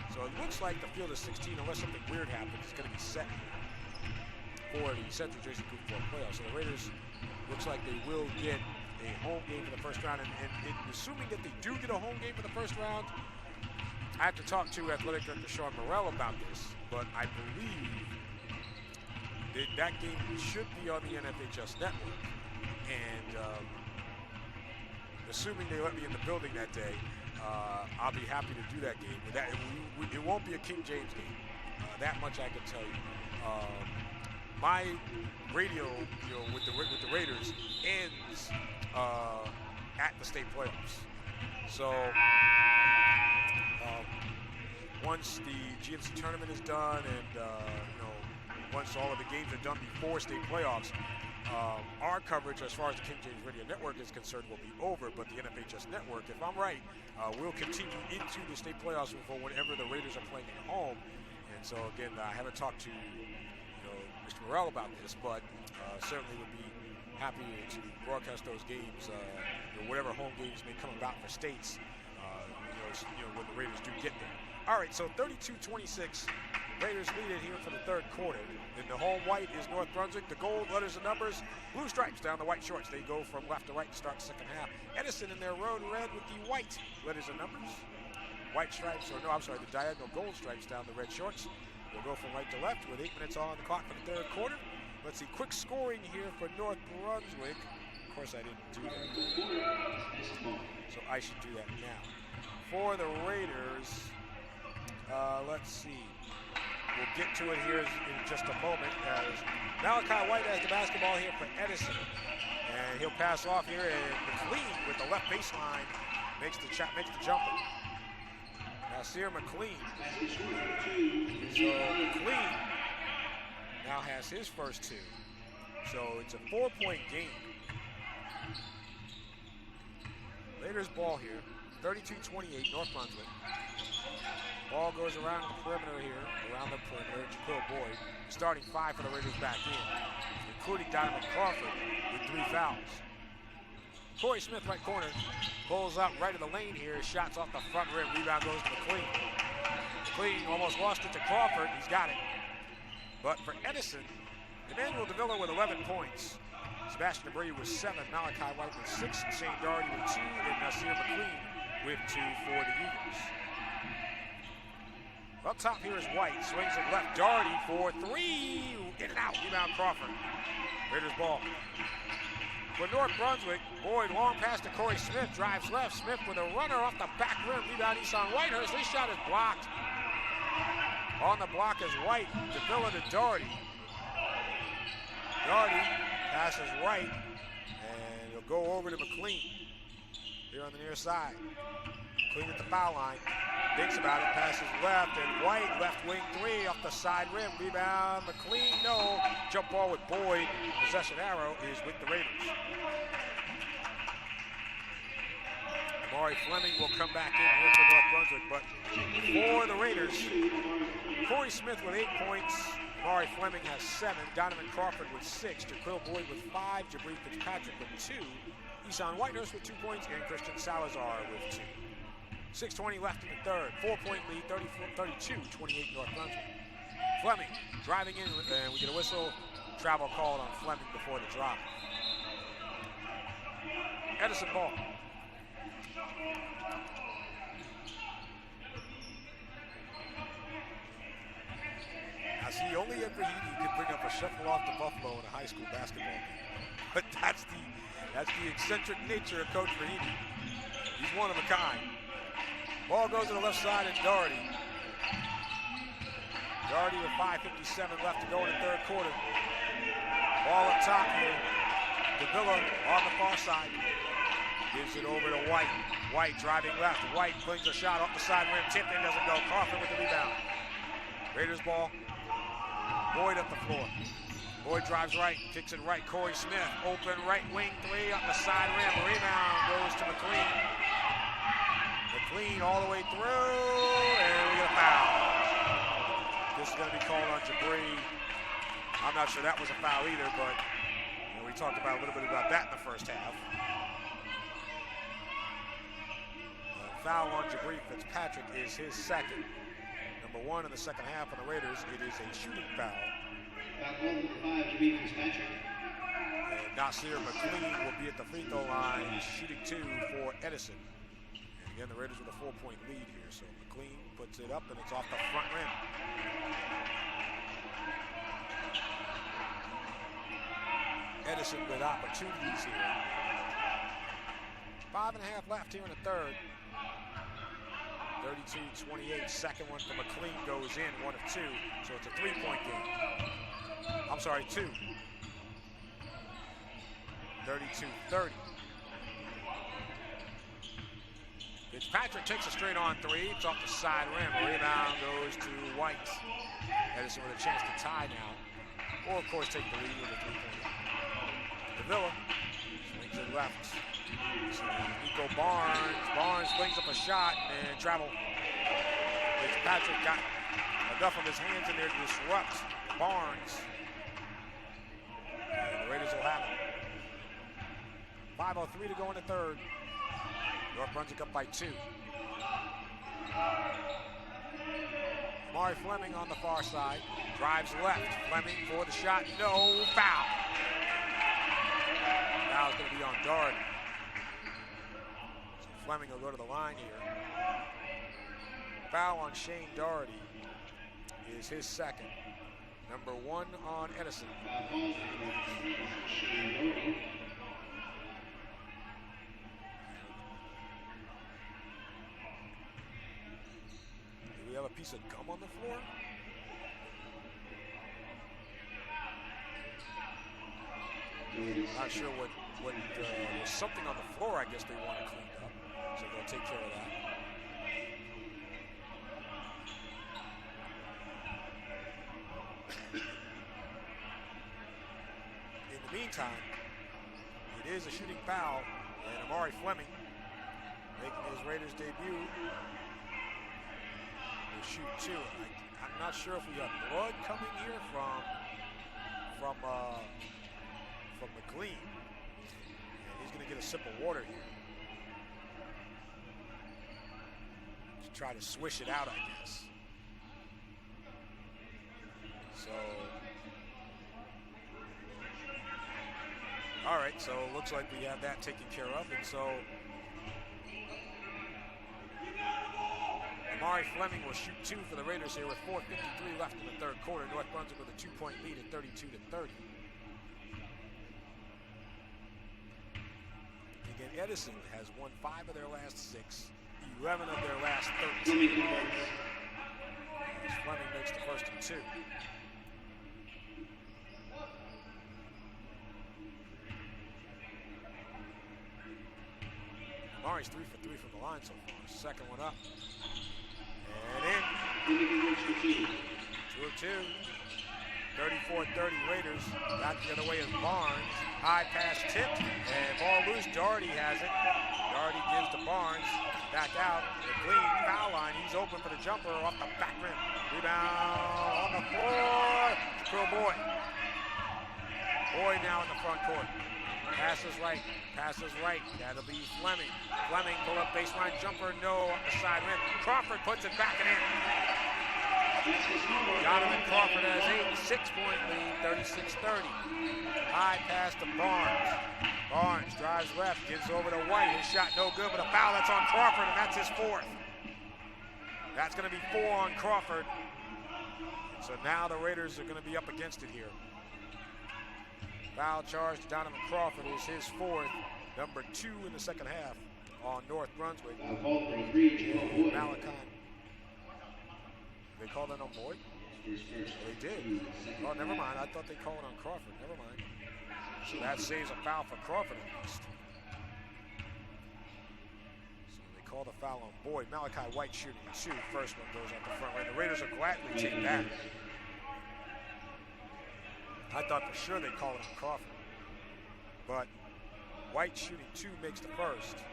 So it looks like the field of 16, unless something weird happens, is going to be set for the Central Jersey Group 4 playoffs. So the Raiders, looks like they will get a home game for the first round, and assuming that they do get a home game for the first round, I have to talk to Athletic Director Sean Morrell about this, but I believe that game should be on the NBTHS network, and assuming they let me in the building that day, I'll be happy to do that game. It won't be a King James game, that much I can tell you. My radio, with the Raiders ends at the state playoffs. So once the GMC tournament is done, and once all of the games are done before state playoffs, our coverage as far as the King James Radio Network is concerned will be over. But the NBTHS Network, if I'm right, will continue into the state playoffs for whenever the Raiders are playing at home. And so again, I haven't talked to Mr. Morrell about this, but certainly would be happy to broadcast those games, whatever home games may come about for states, when the Raiders do get there. All right, so 32-26, Raiders lead it here for the third quarter. In the home white is North Brunswick. The gold letters and numbers, blue stripes down the white shorts. They go from left to right to start the second half. Edison in their road red with the white letters and numbers. White stripes, the diagonal gold stripes down the red shorts. We'll go from right to left with 8 minutes on the clock for the third quarter. Let's see, quick scoring here for North Brunswick. Of course, I didn't do that, so I should do that now. For the Raiders, let's see. We'll get to it here in just a moment, as Malachi White has the basketball here for Edison. And he'll pass off here, and McLean with the left baseline makes the jumper. Nasir McLean. So McLean now has his first 2. So it's a 4-point game. Raiders ball here, 32-28, North Brunswick. Ball goes around the perimeter here, Jaquil Boyd. Starting 5 for the Raiders back in, including Donovan Crawford with 3 fouls. Corey Smith, right corner, pulls up right of the lane here. Shots off the front rim. Rebound goes to McLean. McLean almost lost it to Crawford. He's got it. But for Edison, Emmanuel Davila with 11 points. Sebastian Abreu with 7. Malachi White with 6. Shane Doherty with 2. And Nasir McLean with 2 for the Eagles. Up top here is White. Swings it left. Doherty for 3. In and out. Rebound Crawford. Raiders ball. For North Brunswick, Boyd long pass to Corey Smith, drives left. Smith with a runner off the back rim, rebound Eson Whitehurst. This shot is blocked. On the block is White, Davila to Doherty. Doherty passes right, and he'll go over to McLean here on the near side. McLean at the foul line, thinks about it, passes left, and White, left wing 3 off the side rim, rebound McLean, no. Jump ball with Boyd, possession arrow is with the Raiders. Amari Fleming will come back in here for North Brunswick, but for the Raiders, Corey Smith with 8 points, Amari Fleming has 7, Donovan Crawford with 6, Jaquil Boyd with 5, Jabri Fitzpatrick with 2, Eson Whitehurst with 2 points, and Christian Salazar with 2. 6:20 left in the third. 4-point lead, 32-28 North Brunswick. Fleming driving in, and we get a whistle. Travel called on Fleming before the drop. Edison ball. Now see, only at Rahidi you can bring up a shuffle off to Buffalo in a high school basketball game. But that's the eccentric nature of Coach Rahidi. He's one of a kind. Ball goes to the left side and Doherty. Doherty with 5:57 left to go in the third quarter. Ball up top here. Davila on the far side. Gives it over to White. White driving left. White flings a shot off the side rim. Tipped in, doesn't go. Crawford with the rebound. Raiders ball. Boyd up the floor. Boyd drives right. Kicks it right. Corey Smith. Open right wing three up the side rim. Rebound goes to McLean. McLean all the way through. And we get a foul. This is going to be called on Jabri. I'm not sure that was a foul either, but we talked about a little bit about that in the first half. Foul on Jabri Fitzpatrick is his second. Number 1 in the second half on the Raiders. It is a shooting foul. Foul number 5, Jabri Fitzpatrick. And Nasir McLean will be at the free throw line, shooting 2 for Edison. And again, the Raiders with a 4-point lead here. So McLean puts it up, and it's off the front rim. Edison with opportunities here. 5.5 left here in the third. 32-28. Second one from McLean goes in, 1 of 2. So it's a 3-point game. I'm sorry, 2. 32-30. Fitzpatrick takes a straight on 3. It's off the side rim. Rebound goes to White. Edison with a chance to tie now. Or, of course, take the lead with a 3-point. Davila swings it left. So Nico Barnes flings up a shot and travel. Fitzpatrick got enough of his hands in there to disrupt Barnes. And the Raiders will have it. 5:03 to go in the third. North Brunswick up by 2. Amari Fleming on the far side. Drives left. Fleming for the shot. No. Foul. Foul's going to be on Doherty. So Fleming will go to the line here. Foul on Shane Doherty is his second. Number 1 on Edison. Do we have a piece of gum on the floor? Not sure what there's something on the floor I guess they want to clean up. So they'll take care of that. In the meantime, it is a shooting foul, and Amari Fleming, making his Raiders debut, will shoot 2. I'm not sure if we have blood coming here from McLean. And he's going to get a sip of water here. Just try to swish it out, I guess. So, all right, so it looks like we have that taken care of. And so, Amari Fleming will shoot 2 for the Raiders here with 4:53 left in the third quarter. North Brunswick with a 2-point lead at 32-30. Again, Edison has won 5 of their last 6, 11 of their last 13. As Fleming makes the first and 2. Amari's 3 for 3 from the line so far. Second one up. And in. 2 of 2. 34-30 Raiders. Back the other way is Barnes. High pass tipped. And ball loose. Doherty has it. Doherty gives to Barnes. Back out. McLean foul line. He's open for the jumper off the back rim. Rebound on the floor. Krill Boyd. Boyd now in the front court. Passes right. That'll be Fleming. Fleming pull up baseline jumper. No, up the side rim. Crawford puts it back and in. Donovan Crawford has a 6-point lead, 36-30. High pass to Barnes. Barnes drives left, gives over to White. His shot no good, but a foul that's on Crawford, and that's his 4th. That's going to be 4 on Crawford. So now the Raiders are going to be up against it here. Foul charge to Donovan Crawford is his 4th, number 2 in the second half on North Brunswick. Malachi. They called it on Boyd? They did. Oh, never mind. I thought they called it on Crawford. Never mind. So that saves a foul for Crawford at least. So they call the foul on Boyd. Malachi White shooting 2. First one goes out the front right. The Raiders will gladly take that. I thought for sure they'd call it on Crawford. But White shooting 2 makes the first.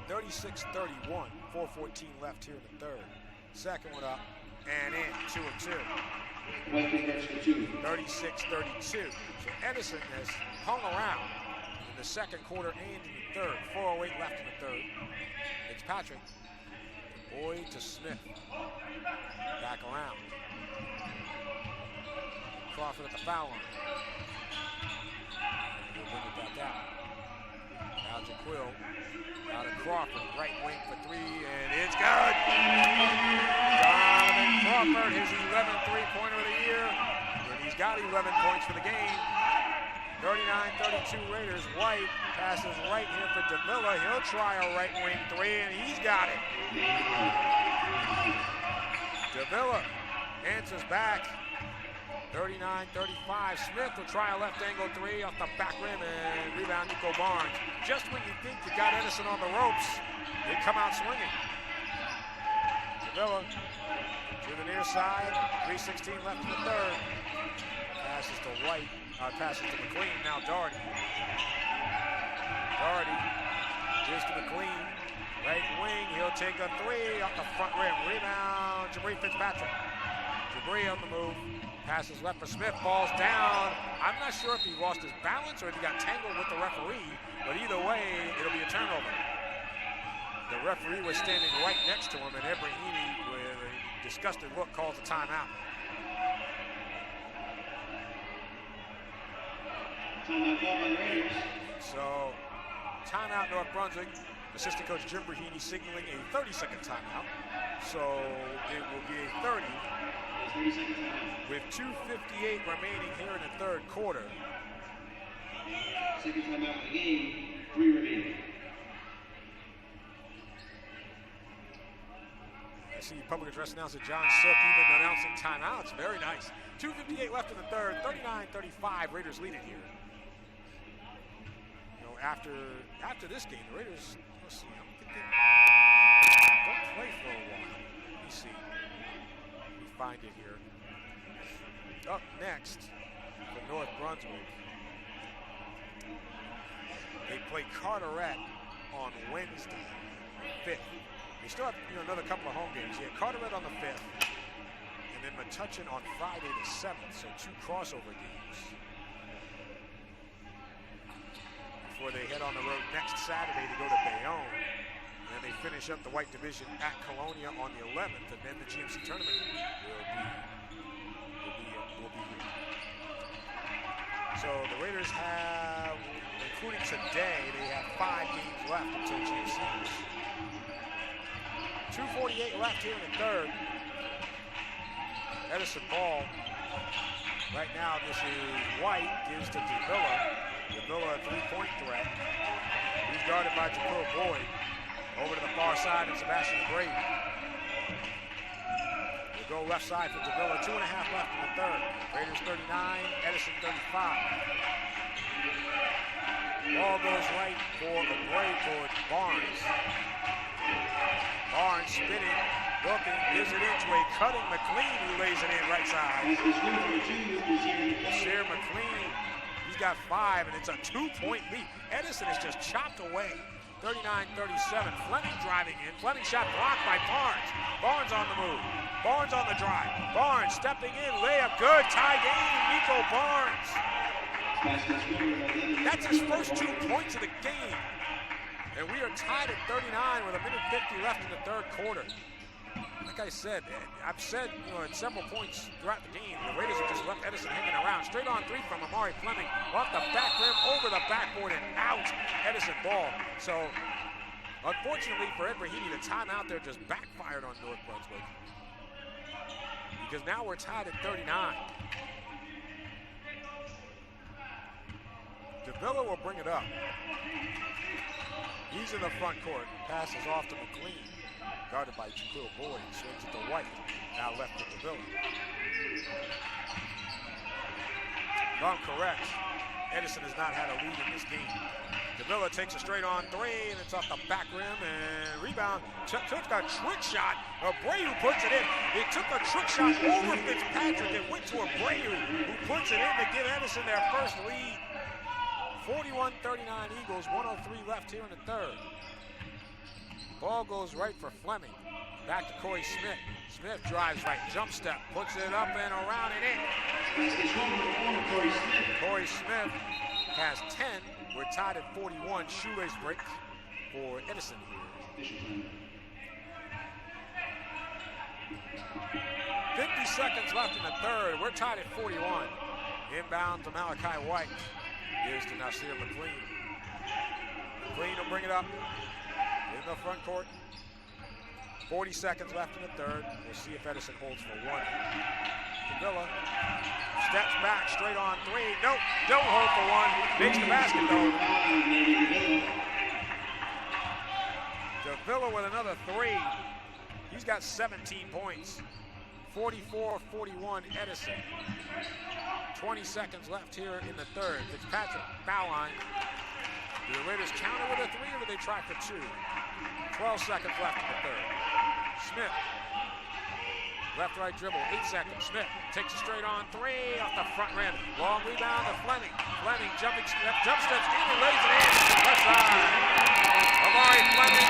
36-31, 4:14 left here in the third. Second one up and in, 2 of 2. 36-32. So Edison has hung around in the second quarter and in the third. 4:08 left in the third. It's Patrick. Boyd to Smith. Back around. Crawford at the foul line. He'll bring it back out. Now Jaquil. Out of Crawford, right wing for 3, and it's good! Donovan Crawford, his 11th three-pointer of the year, and he's got 11 points for the game. 39-32 Raiders. White passes right here for Davila. He'll try a right wing 3, and he's got it. Davila answers back. 39-35. Smith will try a left angle 3 off the back rim and rebound Nico Barnes. Just when you think you got Edison on the ropes, they come out swinging. Davila to the near side. 3:16 left in the third. Passes to White. Passes to McLean. Now Doherty. Doherty gives to McLean. Right wing. He'll take a 3 off the front rim. Rebound. Jabri Fitzpatrick. Jabri on the move. Passes left for Smith, falls down. I'm not sure if he lost his balance or if he got tangled with the referee, but either way, it'll be a turnover. The referee was standing right next to him, and Ebrahimi, with a disgusted look, calls a timeout. So, timeout North Brunswick. Assistant coach Jim Brahini signaling a 30-second timeout. So, it will be a 30. With 2:58 remaining here in the third quarter. Second timeout of the game, 3 remaining. I see public address announcer John Silk even announcing timeouts. Very nice. 2:58 left in the third. 39-35. Raiders lead it here. You know, after this game, the Raiders, let's see, don't play for a while. Let me see. Find it here. Up next for North Brunswick. They play Carteret on Wednesday, 5th. They still have another couple of home games. Yeah, Carteret on the 5th, and then Metuchen on Friday the 7th. So 2 crossover games before they head on the road next Saturday to go to Bayonne. And then they finish up the White Division at Colonia on the 11th, and then the GMC tournament will be here. So the Raiders have, including today, they have 5 games left until GMCs. 2:48 left here in the third. Edison ball. Right now, this is White, gives to Davila. Davila a 3-point threat. He's guarded by Jaquil Boyd. Over to the far side, and Sebastian Brady. We'll go left side for Davila. 2.5 left in the third. Raiders 39, Edison 35. Ball goes right for the break towards Barnes. Barnes spinning, looking, gives it into a cutting McLean, who lays it in right side. Bashir McLean, he's got 5, and it's a 2-point lead. Edison has just chopped away 39-37. Fleming driving in. Fleming shot blocked by Barnes. Barnes on the move. Barnes on the drive. Barnes stepping in. Layup good. Tie game. Nico Barnes. That's his first 2 points of the game. And we are tied at 39 with 1:50 left in the third quarter. Like I said, I've said, at several points throughout the game, the Raiders have just left Edison hanging around. Straight on three from Amari Fleming, off the back rim, over the backboard, and out. Edison ball. So, unfortunately for Ed Rahimi, the timeout there just backfired on North Brunswick. Because now we're tied at 39. Davila will bring it up. He's in the front court. Passes off to McLean. Guarded by Jaquil Boyd. Swings it to White. Now left to Davila. If I'm correct, Edison has not had a lead in this game. Davila takes a straight on three, and it's off the back rim, and rebound. Took a trick shot. Abreu puts it in. He took a trick shot over Fitzpatrick and went to Abreu, who puts it in to give Edison their first lead. 41-39 Eagles, 1:03 left here in the third. Ball goes right for Fleming. Back to Corey Smith. Smith drives right, jump step, puts it up and around and in. Corey Smith has 10. We're tied at 41. Shoelace break for Edison here. 50 seconds left in the third. We're tied at 41. Inbound to Malachi White. Gives to Nasir McLean. McLean will bring it up in the front court. 40 seconds left in the third. We'll see if Edison holds for one. Davila steps back, straight on three. Nope, don't hold for one. Makes the basket though. Davila with another three. He's got 17 points. 44-41 Edison. 20 seconds left here in the third. Fitzpatrick, foul line. Do the Raiders counter with a three or do they try for two? 12 seconds left in the third. Smith, left-right dribble, 8 seconds. Smith takes a straight on three off the front rim. Long rebound to Fleming. Fleming jump steps in and lays it in. Left side. Amari Fleming.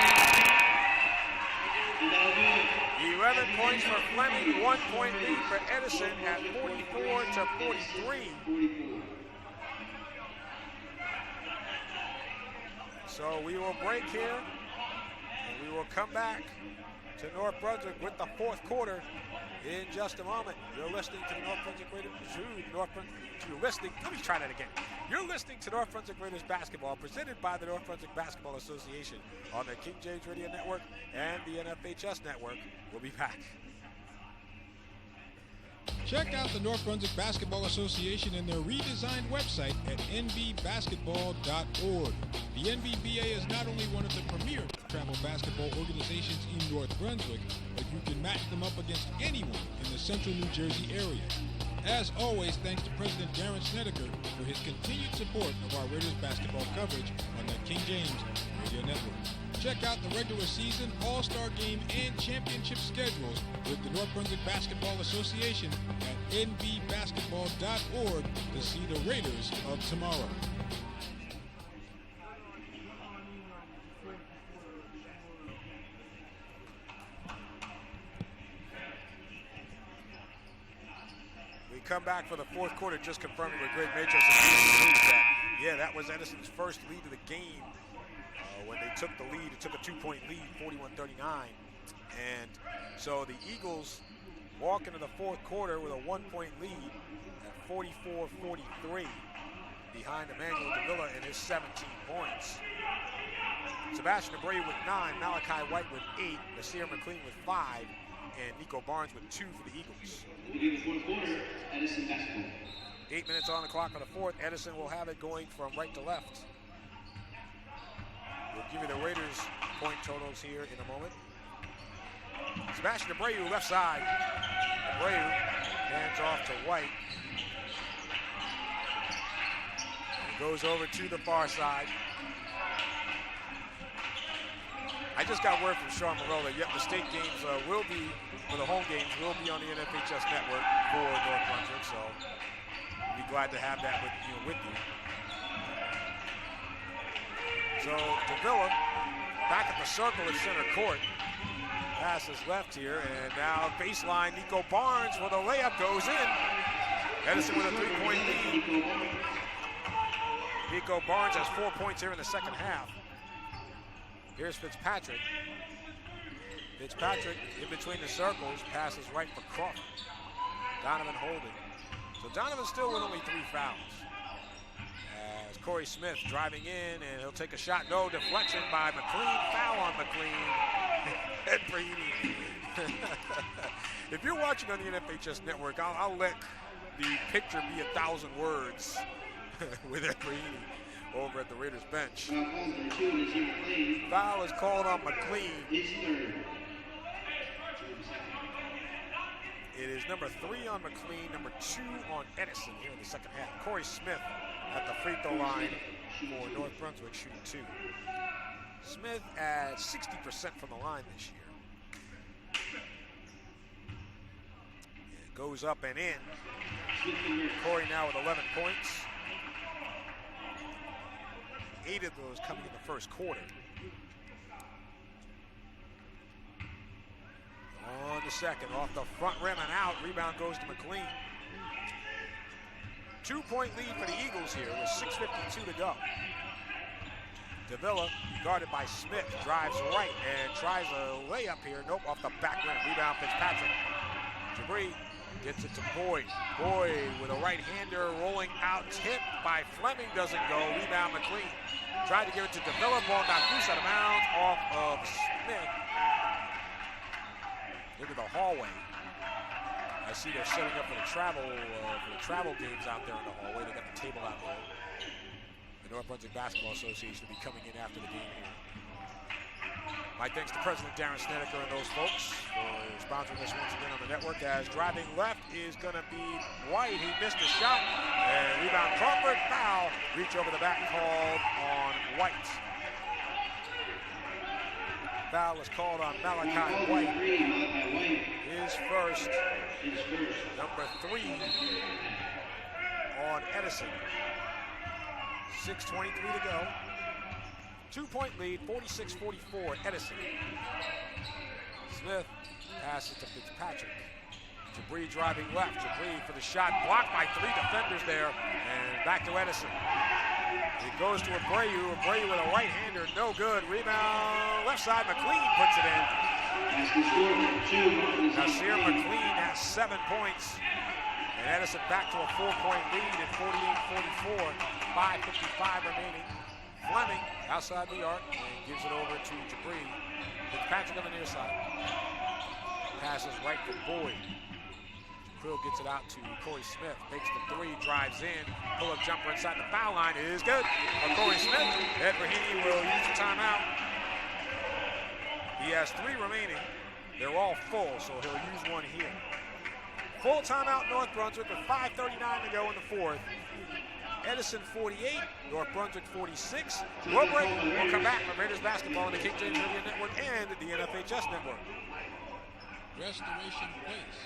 11 points for Fleming, 1 point lead for Edison at 44-43. So we will break here, and we will come back to North Brunswick with the fourth quarter in just a moment. You're listening to the North Brunswick Raiders. You're listening to North Brunswick Raiders basketball, presented by the North Brunswick Basketball Association on the King James Radio Network and the NBTHS Network. We'll be back. Check out the North Brunswick Basketball Association and their redesigned website at nbbasketball.org. The NBBA is not only one of the premier travel basketball organizations in North Brunswick, but you can match them up against anyone in the central New Jersey area. As always, thanks to President Darren Snedeker for his continued support of our Raiders basketball coverage on the King James Radio Network. Check out the regular season, all-star game, and championship schedules with the North Brunswick Basketball Association at nbbasketball.org to see the Raiders of tomorrow. We come back for the fourth quarter, just confirming with Greg Matros that, that was Edison's first lead of the game. When they took the lead, it took a 2-point lead, 41-39. And so the Eagles walk into the fourth quarter with a 1-point lead at 44-43 behind Emmanuel Davila and his 17 points. Sebastian Abreu with 9, Malachi White with 8, Nasir McLean with 5, and Nico Barnes with 2 for the Eagles. Beginning fourth quarter, Edison basketball. 8 minutes on the clock for the fourth. Edison will have it going from right to left. We'll give you the Raiders' point totals here in a moment. Sebastian Abreu, left side. Abreu hands off to White. And goes over to the far side. I just got word from Sean Moreau that the state games will be, for the home games, will be on the NFHS network for North Brunswick. So we'll be glad to have that with you. So Davila back at the circle at center court. Pass is left here, and now baseline, Nico Barnes for the layup goes in. Edison with a 3-point lead. Nico Barnes has 4 points here in the second half. Here's Fitzpatrick. Fitzpatrick in between the circles, passes right for Crawford. Donovan holding. So Donovan still with only 3 fouls. As Corey Smith driving in, and he'll take a shot. No, deflection by McLean. Foul on McLean. Ed Brahimi. If you're watching on the NBTHS network, I'll let the picture be 1,000 words with Ed Brahimi over at the Raiders bench. Foul is called on McLean. It is number 3 on McLean, number 2 on Edison here in the second half. Corey Smith at the free throw line for North Brunswick, shooting 2. Smith at 60% from the line this year. It goes up and in. Corey now with 11 points. 8 of those coming in the first quarter. On the second, off the front rim and out. Rebound goes to McLean. 2-point lead for the Eagles here with 6:52 to go. Davila, guarded by Smith, drives right and tries a layup here. Nope, off the back rim. Rebound Fitzpatrick. Jabri gets it to Boyd. Boyd with a right-hander rolling out. Tip by Fleming, doesn't go. Rebound McLean. Tried to give it to Davila. Ball knocked loose out of bounds off of Smith. Into the hallway. I see they're setting up for the travel games out there in the hallway. They got the table out there. The North Brunswick Basketball Association will be coming in after the game here. My thanks to President Darren Snedeker and those folks for sponsoring this once again on the network. As driving left is going to be White. He missed a shot. And rebound Crawford. Foul. Reach over the back called on White. Foul is called on Malachi White. His first. Number 3 on Edison. 6:23 to go. 2-point lead, 46-44, Edison. Smith passes to Fitzpatrick. Jabri driving left. Jabri for the shot, blocked by 3 defenders there, and back to Edison. It goes to Abreu. Abreu with a right-hander, no good. Rebound, left side, McLean puts it in. Nasir McLean has 7 points. And Edison back to a 4-point lead at 48-44. 5:55 remaining. Fleming outside the arc and gives it over to Jabri. Fitzpatrick on the near side. Passes right for Boyd. Krill gets it out to Corey Smith. Makes the 3, drives in. Pull-up jumper inside the foul line. It is good for Corey Smith. Ed Brahimi will use the timeout. He has 3 remaining. They're all full, so he'll use one here. Full timeout North Brunswick with 5:39 to go in the fourth. Edison 48, North Brunswick 46. We'll break. We'll come back from Raiders basketball on the King James Radio Network and the NFHS Network. Restoration Place.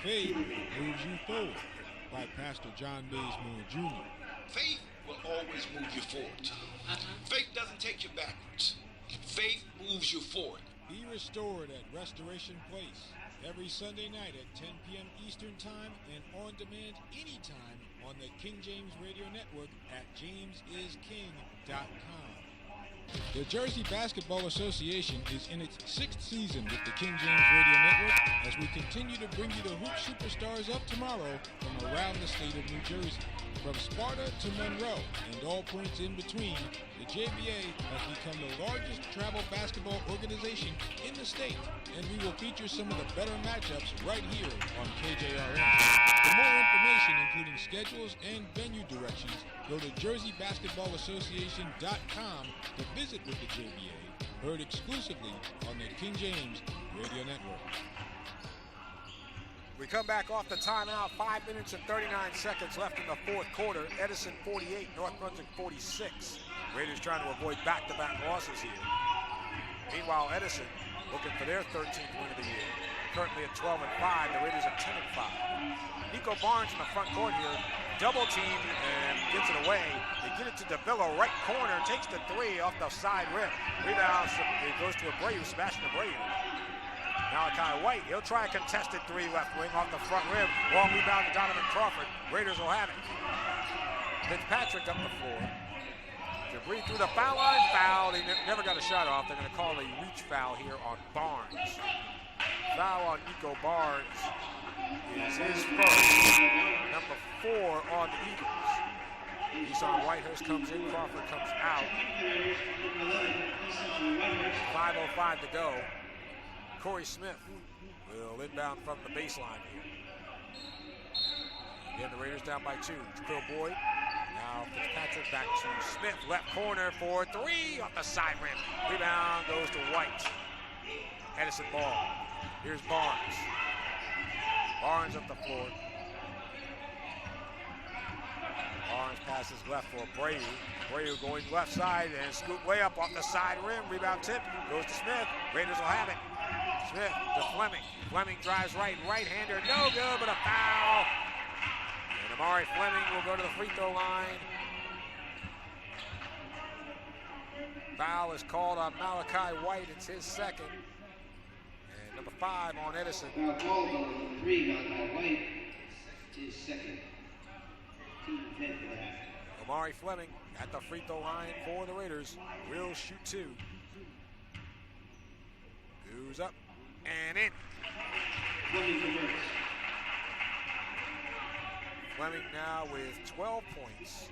Faith moves you forward by Pastor John Bazemore Jr. Faith will always move you forward. Faith doesn't take you backwards. Faith moves you forward. Be restored at Restoration Place every Sunday night at 10 p.m. Eastern Time and on demand anytime on the King James Radio Network at jamesisking.com. The Jersey Basketball Association is in its 6th season with the King James Radio Network as we continue to bring you the hoop superstars of tomorrow from around the state of New Jersey. From Sparta to Monroe and all points in between, the JBA has become the largest travel basketball organization in the state, and we will feature some of the better matchups right here on KJRN. For more information, including schedules and venue directions, go to jerseybasketballassociation.com to visit with the JBA, heard exclusively on the King James Radio Network. We come back off the timeout, 5 minutes and 39 seconds left in the fourth quarter. Edison 48, North Brunswick 46. Raiders trying to avoid back-to-back losses here. Meanwhile, Edison looking for their 13th win of the year. Currently at 12-5, the Raiders are 10-5. Nico Barnes in the front court here double team and gets it away. They get it to Davila, right corner, takes the three off the side rim. Rebounds, it goes to Abreu, Sebastian Abreu. Malachi White, he'll try a contested three left wing off the front rim. Long rebound to Donovan Crawford. Raiders will have it. Fitzpatrick up the floor. Jabri through the foul line, foul. He never got a shot off. They're going to call a reach foul here on Barnes. Foul on Nico Barnes is his first. Number 4 on the Eagles. Easton Whitehurst comes in, Crawford comes out. 5:05 to go. Corey Smith will inbound from the baseline here. Again, the Raiders down by 2. Jaquil Boyd. Now Fitzpatrick back to Smith. Left corner for 3 off the side rim. Rebound goes to White. Edison ball. Here's Barnes. Barnes up the floor. Barnes passes left for Abreu. Abreu going left side and scoop layup off the side rim. Rebound tip goes to Smith. Raiders will have it. Smith to Fleming. Fleming drives right. Right-hander, no good, but a foul. And Amari Fleming will go to the free throw line. Foul is called on Malachi White. It's his second. And number 5 on Edison. Foul called on number 3, Malachi White. It's his second. Team 10 for that. Amari Fleming at the free throw line for the Raiders. Will shoot 2. Goes up and in. Fleming now with 12 points.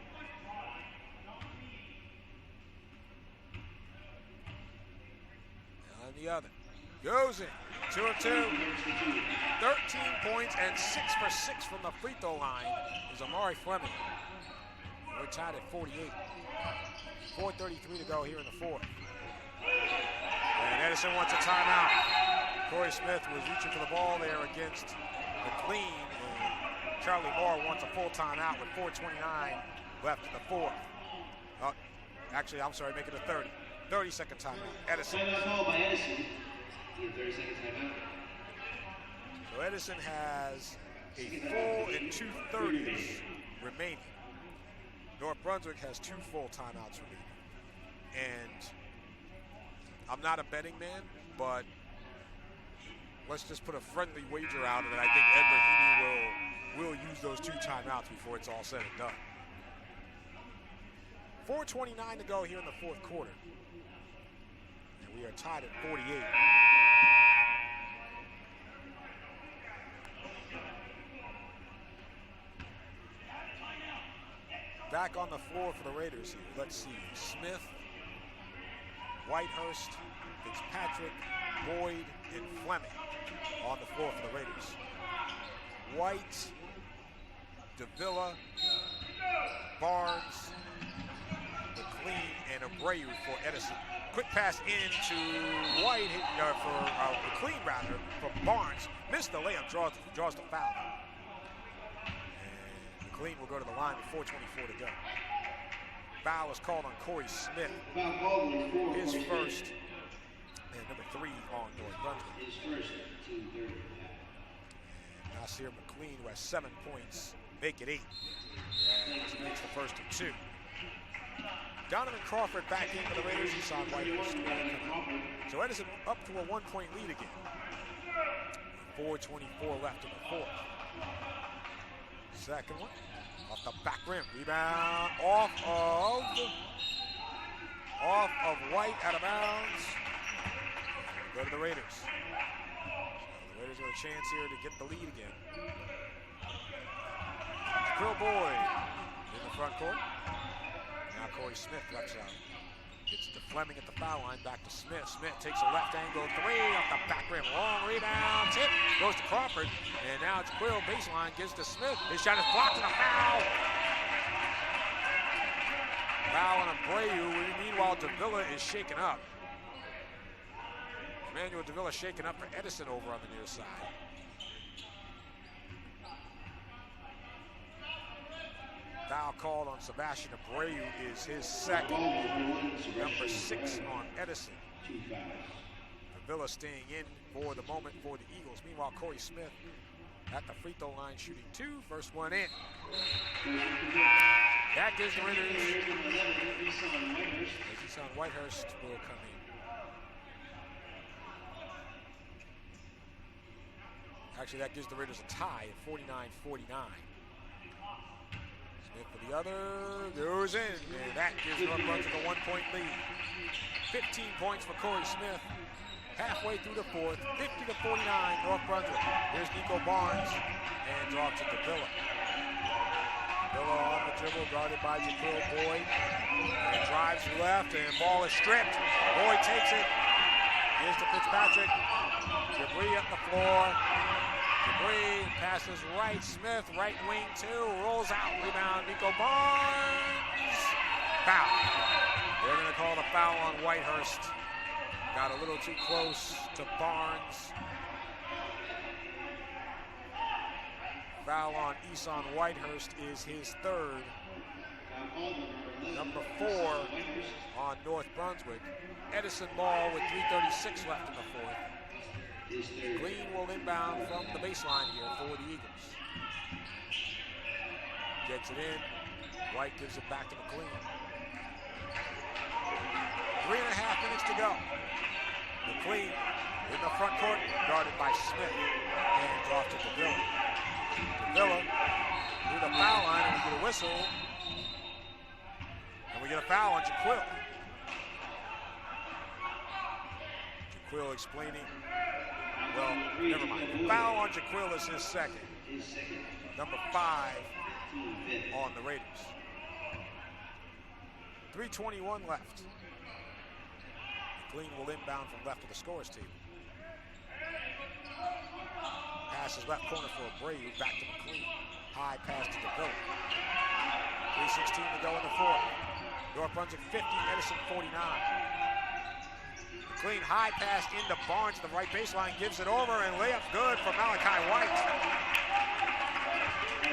On the other. Goes in. 2 of 2. 13 points and 6 for 6 from the free throw line is Amari Fleming. We're tied at 48. 4:33 to go here in the fourth. And Edison wants a timeout. Corey Smith was reaching for the ball there against McLean. And Charlie Moore wants a full timeout with 4:29 left in the fourth. Actually, I'm sorry, make it a 30. 30-second timeout. Edison. Called by Edison. 30-second timeout. So Edison has a full and 2:30s remaining. North Brunswick has 2 full timeouts remaining. And I'm not a betting man, but let's just put a friendly wager out that I think Ed Berhini will use those 2 timeouts before it's all said and done. 4:29 to go here in the fourth quarter. And we are tied at 48. Back on the floor for the Raiders here. Let's see. Smith, Whitehurst, Fitzpatrick, Boyd, and Fleming on the floor for the Raiders. White, Davila, Barnes, McLean, and Abreu for Edison. Quick pass into White for McLean rather from Barnes. Missed the layup, draws the foul. And McLean will go to the line with 4:24 to go. Foul is called on Corey Smith. His first, and number 3 on North Brunswick. His first, 2:30. And Nasir McLean, who has 7 points, make it 8. As he makes the first of 2. Donovan Crawford back in for the Raiders. He saw Whitehurst. So Edison up to a 1-point lead again. 4:24 left in the fourth. Second one. Off the back rim. Rebound off of White, out of bounds. Go to the Raiders. So the Raiders have a chance here to get the lead again. Jaquil Boyd in the front court. Now Corey Smith flex out. Gets to Fleming at the foul line, back to Smith. Smith takes a left angle 3 off the back rim. Long rebound, tip, goes to Crawford. And now it's Quill, baseline, gives to Smith. His shot is blocked and a foul. Foul on Abreu. Meanwhile, Davila is shaken up. Emmanuel Davila shaken up for Edison over on the near side. Foul called on Sebastian Abreu is his second. Number 6 on Edison. Davila staying in for the moment for the Eagles. Meanwhile, Corey Smith at the free throw line shooting 2. First one in. That gives the Raiders. Edison Whitehurst will come in. Actually, that gives the Raiders a tie at 49-49. Smith for the other, goes in, and that gives North Brunswick a 1-point lead. 15 points for Corey Smith. Halfway through the fourth, 50-49, North Brunswick. Here's Nico Barnes, and drops it to Villa. Villa on the dribble, guarded by Jaquil Boyd. And drives left, and ball is stripped. Boyd takes it. Here's to Fitzpatrick. Debris up the floor. Debris passes right. Smith, right wing, 2. Rolls out. Rebound, Nico Barnes. Foul. They're going to call the foul on Whitehurst. Got a little too close to Barnes. Foul on Eson Whitehurst is his 3rd. Number 4 on North Brunswick. Edison ball with 3:36 left in the 4th. Green will inbound from the baseline here for the Eagles. Gets it in. White gives it back to McLean. 3.5 minutes to go. McLean in the front court, guarded by Smith. Hands off to Davila. Davila through the foul line, and we get a whistle. And we get a foul on Jaquil. Jaquil explaining. Well, never mind. The foul on Jaquil is his 2nd. Number 5 on the Raiders. 3:21 left. McLean will inbound from left of the scorer's table. Passes left corner for Abreu, back to McLean. High pass to Davila. 3:16 to go in the 4th. North Brunswick 50, Edison 49. McLean high pass into Barnes, the right baseline, gives it over, and layup good for Malachi White.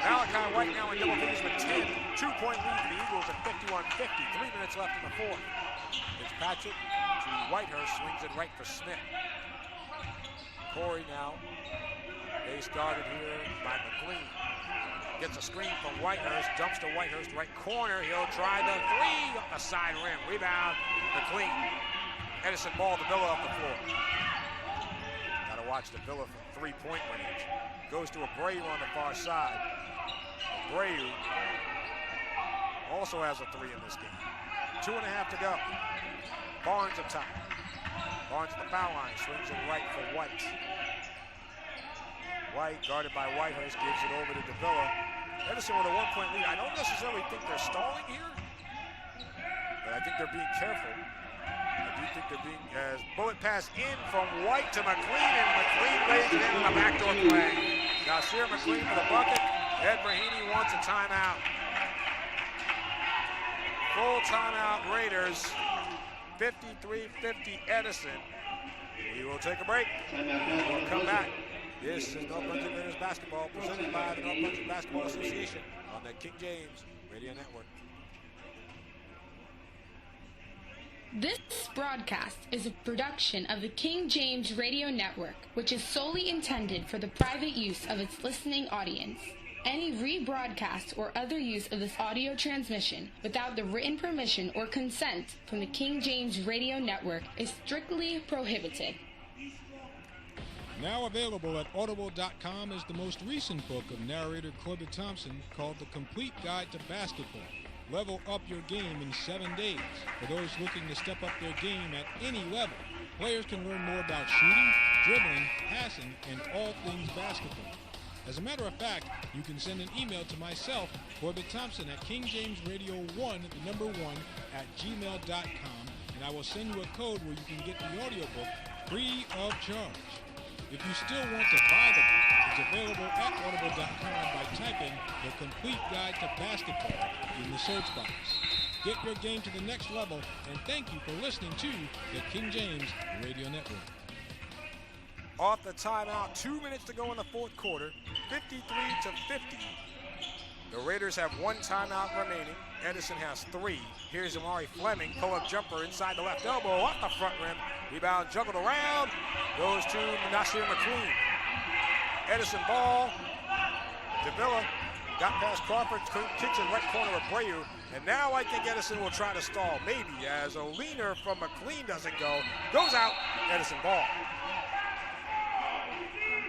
Malachi White now in double figures with 10. 2-point lead for the Eagles at 51-50. 3 minutes left in the 4th. Fitzpatrick to Whitehurst, swings it right for Smith. Corey now, base guarded here by McLean. Gets a screen from Whitehurst, dumps to Whitehurst, right corner. He'll try the 3 up the side rim. Rebound, McLean. Edison ball to Villa up the floor. Gotta watch the Villa from 3-point range. Goes to Abreu on the far side. Abreu also has a 3 in this game. 2.5 to go. Barnes up top. Barnes at the foul line, swings it right for White. White, guarded by Whitehurst, gives it over to Davila. Edison with a 1-point lead. I don't necessarily think they're stalling here, but I think they're being careful. I do think they're being, as bullet pass in from White to McLean, and McLean lays it in on the backdoor play. Nasir McLean for the bucket. Ed Brahimi wants a timeout. Full timeout Raiders. 53-50 Edison. We will take a break. We'll come back. This is North Brunswick Raiders basketball presented by the North Brunswick Basketball Association on the King James Radio Network. This broadcast is a production of the King James Radio Network, which is solely intended for the private use of its listening audience. Any rebroadcast or other use of this audio transmission without the written permission or consent from the King James Radio Network is strictly prohibited. Now available at Audible.com is the most recent book of narrator Corbett Thompson called The Complete Guide to Basketball. Level up your game in 7 days. For those looking to step up their game at any level, players can learn more about shooting, dribbling, passing, and all things basketball. As a matter of fact, you can send an email to myself, Corbett Thompson, at kingjamesradio1@gmail.com, and I will send you a code where you can get the audiobook free of charge. If you still want to buy the book, it's available at audible.com by typing The Complete Guide to Basketball in the search box. Get your game to the next level, and thank you for listening to the King James Radio Network. Off the timeout, 2 minutes to go in the 4th quarter, 53-50. The Raiders have 1 timeout remaining. Edison has 3. Here's Amari Fleming, pull-up jumper inside the left elbow, off the front rim. Rebound juggled around, goes to Nasir McLean. Edison ball, Davila got past Crawford, kicks in right corner of Abreu, and now I think Edison will try to stall, maybe, as a leaner from McLean doesn't go, goes out, Edison ball.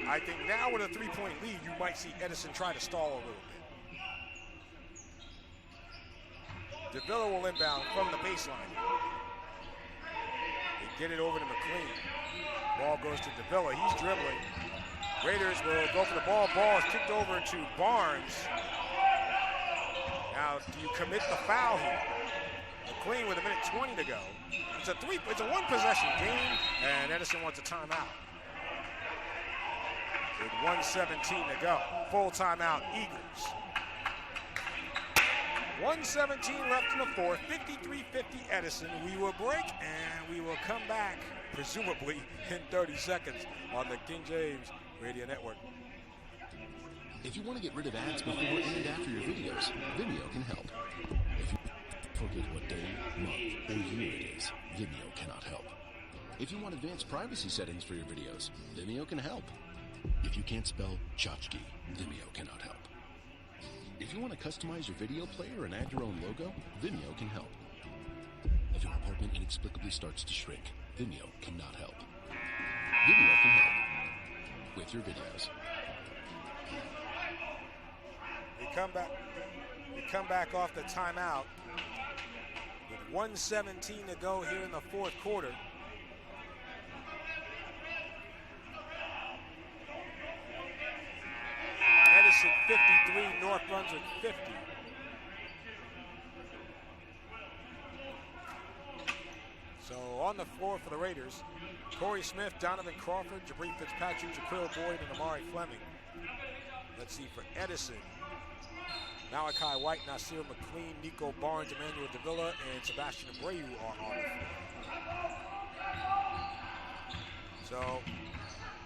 I think now with a 3-point lead, you might see Edison try to stall a little bit. Davila will inbound from the baseline. They get it over to McLean. Ball goes to Davila, he's dribbling. Raiders will go for the ball. Ball is kicked over to Barnes. Now, do you commit the foul here? McLean with 1:20 to go. It's a one-possession game, and Edison wants a timeout. With 1:17 to go. Full timeout, Eagles. 1:17 left in the fourth, 53-50 Edison. We will break, and we will come back, presumably, in 30 seconds on the King James Radio Network. If you want to get rid of ads before and after your videos, Vimeo can help. If you forget what day, month, or year it is, Vimeo cannot help. If you want advanced privacy settings for your videos, Vimeo can help. If you can't spell tchotchke, Vimeo cannot help. If you want to customize your video player and add your own logo, Vimeo can help. If your apartment inexplicably starts to shrink, Vimeo cannot help. Vimeo can help with your videos. We come back off the timeout with 1:17 to go here in the fourth quarter. Edison 53, North Brunswick 50. So on the floor for the Raiders, Corey Smith, Donovan Crawford, Jabri Fitzpatrick, Jaquil Boyd, and Amari Fleming. Let's see, for Edison, Malachi White, Nasir McLean, Nico Barnes, Emmanuel Davila, and Sebastian Abreu are on the floor. So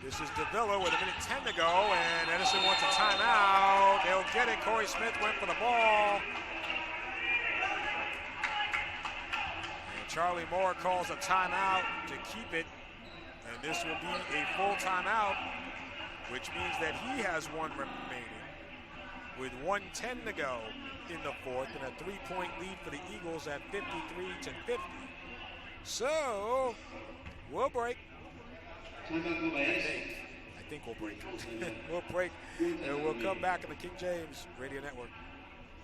this is Davila with 1:10 to go, and Edison wants a timeout. They'll get it. Corey Smith went for the ball. And Charlie Moore calls a timeout to keep it. And this will be a full timeout, which means that he has one remaining with 1:10 to go in the fourth, and a 3-point lead for the Eagles at 53-50. So we'll break. I think we'll break. We'll break, and we'll come back on the King James Radio Network.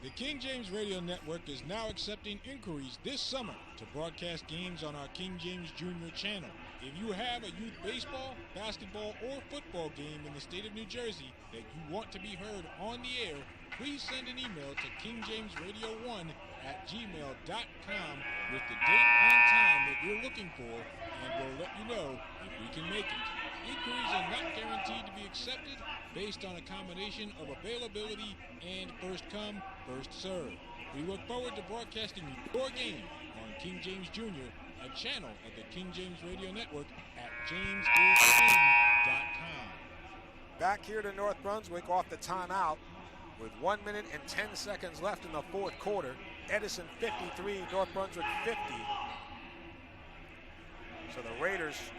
The King James Radio Network is now accepting inquiries this summer to broadcast games on our King James Jr. channel. If you have a youth baseball, basketball, or football game in the state of New Jersey that you want to be heard on the air, please send an email to kingjamesradio1@gmail.com with the date and time that you're looking for, and we'll let you know if we can make it. Inquiries are not guaranteed to be accepted based on a combination of availability and first come, first serve. We look forward to broadcasting your game on King James Jr., a channel at the King James Radio Network at jamesisking.com. Back here to North Brunswick off the timeout with 1 minute and 10 seconds left in the fourth quarter. Edison 53, North Brunswick 50. So the Raiders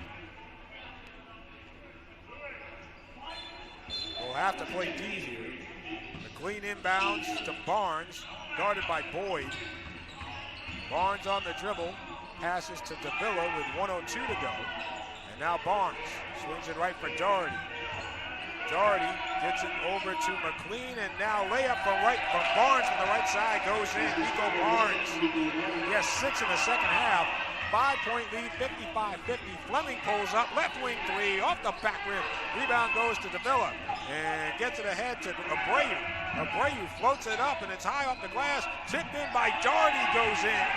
will have to play D here. McLean inbounds to Barnes, guarded by Boyd. Barnes on the dribble, passes to Davila with 1:02 to go. And now Barnes swings it right for Doherty. Doherty gets it over to McLean, and now layup from Barnes from the right side goes in. Nico Barnes. He has 6 in the second half. 5-point lead, 55-50. Fleming pulls up, left wing three, off the back rim. Rebound goes to Davila, and gets it ahead to Abreu. Abreu floats it up, and it's high off the glass. Tipped in by Doherty, goes in.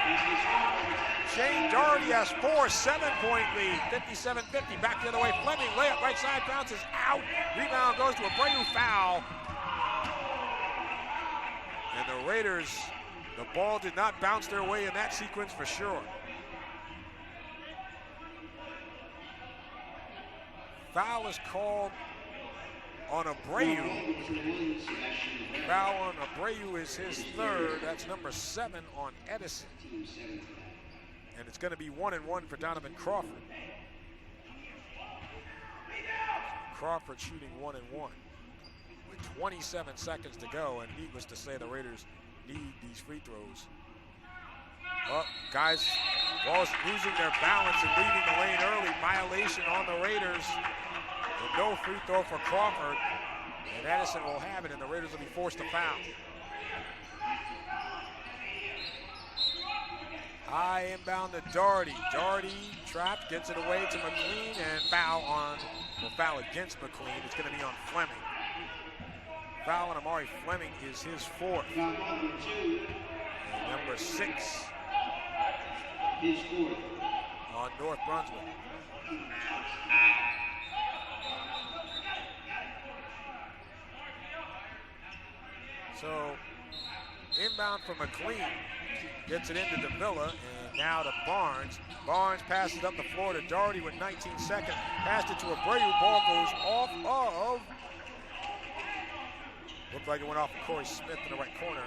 Shane Doherty has 4, 7-point lead, 57-50. Back the other way, Fleming, layup right side, bounces out. Rebound goes to Abreu, foul. And the Raiders, the ball did not bounce their way in that sequence for sure. Foul is called on Abreu. Foul on Abreu is his third. That's number 7 on Edison. And it's going to be 1-1 for Donovan Crawford. Crawford shooting 1-1. with 27 seconds to go, and needless to say, the Raiders need these free throws. Well, guys, Walls losing their balance and leaving the lane early. Violation on the Raiders. And no free throw for Crawford. And Edison will have it, and the Raiders will be forced to foul. High inbound to Doherty. Doherty trapped, gets it away to McLean, and foul against McLean. It's going to be on Fleming. Foul on Amari Fleming is his fourth. And number 6 on North Brunswick. So, inbound from McLean, gets it into Davila, and now to Barnes. Barnes passes up the floor to Doherty with 19 seconds. Passed it to Abreu. Ball goes off of. Looked like it went off of Corey Smith in the right corner.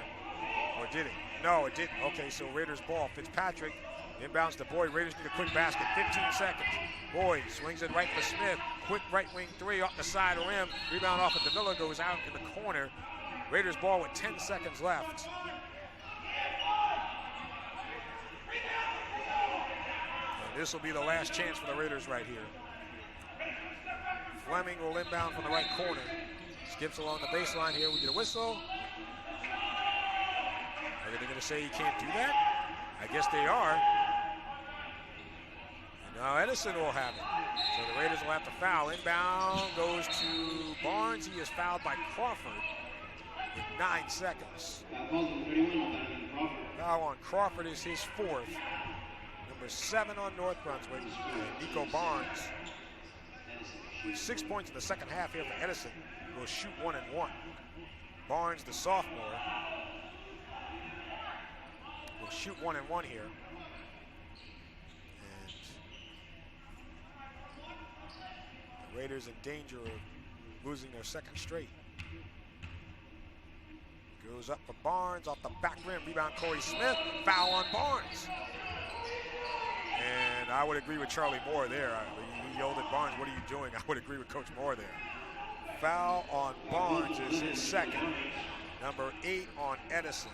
Or did it? No, it didn't. Okay, so Raiders ball. Fitzpatrick inbounds to Boyd. Raiders need a quick basket. 15 seconds. Boyd swings it right for Smith. Quick right wing three off the side of the rim. Rebound off of Davila, goes out in the corner. Raiders ball with 10 seconds left. And this will be the last chance for the Raiders right here. Fleming will inbound from the right corner. Skips along the baseline here. We get a whistle. Are they going to say he can't do that? I guess they are. And now Edison will have it. So the Raiders will have to foul. Inbound goes to Barnes. He is fouled by Crawford with 9 seconds. Foul on Crawford is his fourth. Number 7 on North Brunswick, Nico Barnes. With 6 points in the second half here for Edison, will shoot 1 and 1. Barnes, the sophomore, will shoot 1 and 1 here. And the Raiders in danger of losing their second straight. Goes up for Barnes, off the back rim, rebound Corey Smith, foul on Barnes. And I would agree with Charlie Moore there. He yelled at Barnes, what are you doing? I would agree with Coach Moore there. Foul on Barnes is his second. Number 8 on Edison.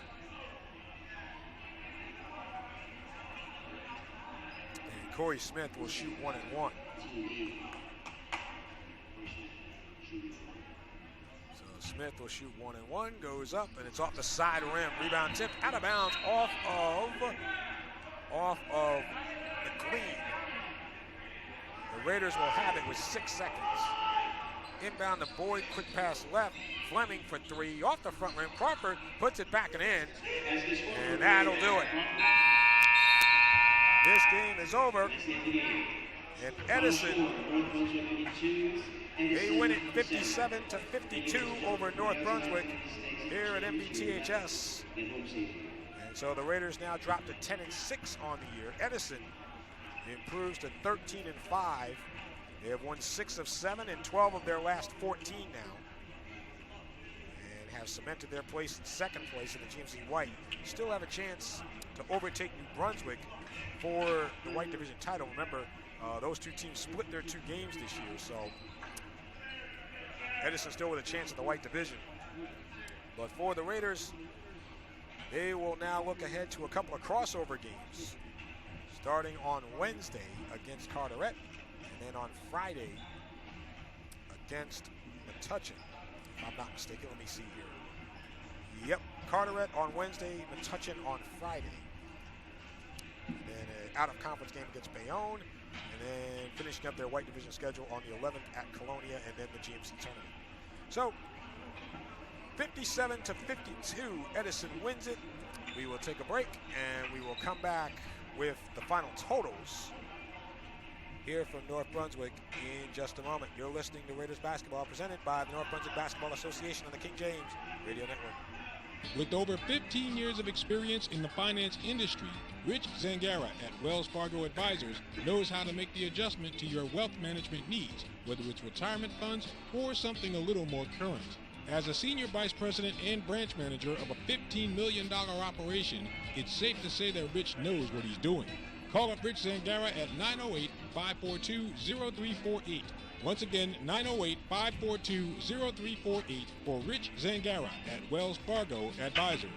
And Corey Smith will shoot 1 and 1. Smith will shoot 1 and 1, goes up, and it's off the side rim. Rebound tip, out of bounds, off of McLean. The Raiders will have it with 6 seconds. Inbound to Boyd, quick pass left. Fleming for 3, off the front rim. Crawford puts it back and in, and that'll do it. This game is over, and Edison, they win it 57-52 over North Brunswick here at NBTHS. And so the Raiders now drop to 10-6 on the year. Edison improves to 13-5. They have won 6 of 7 and 12 of their last 14 now. And have cemented their place in second place in the GMC White. Still have a chance to overtake New Brunswick for the White Division title. Remember, those two teams split their 2 games this year, so Edison still with a chance in the White Division. But for the Raiders, they will now look ahead to a couple of crossover games, starting on Wednesday against Carteret, and then on Friday against Metuchen, if I'm not mistaken. Let me see here. Yep, Carteret on Wednesday, Metuchen on Friday. And then an out-of-conference game against Bayonne, and then finishing up their White Division schedule on the 11th at Colonia, and then the GMC tournament. So, 57-52, Edison wins it. We will take a break, and we will come back with the final totals here from North Brunswick in just a moment. You're listening to Raiders Basketball, presented by the North Brunswick Basketball Association on the King James Radio Network. With over 15 years of experience in the finance industry, Rich Zangara at Wells Fargo Advisors knows how to make the adjustment to your wealth management needs, whether it's retirement funds or something a little more current. As a senior vice president and branch manager of a $15 million operation, it's safe to say that Rich knows what he's doing. Call up Rich Zangara at 908-542-0348 Once again, 908-542-0348 for Rich Zangara at Wells Fargo Advisors.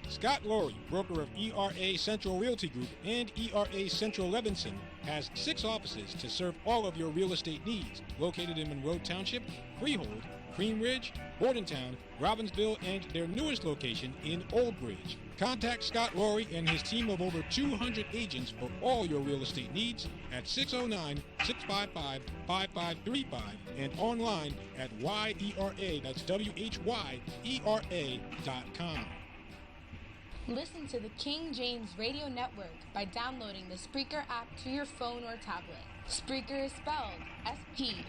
Scott Laurie, broker of ERA Central Realty Group and ERA Central Levinson, has 6 offices to serve all of your real estate needs, located in Monroe Township, Freehold, Cream Ridge, Bordentown, Robbinsville, and their newest location in Old Bridge. Contact Scott Laurie and his team of over 200 agents for all your real estate needs at 609-655-5535 and online at YERA, that's WHYERA.com. Listen to the King James Radio Network by downloading the Spreaker app to your phone or tablet. Spreaker is spelled S-P-R-E-A-K-E-R.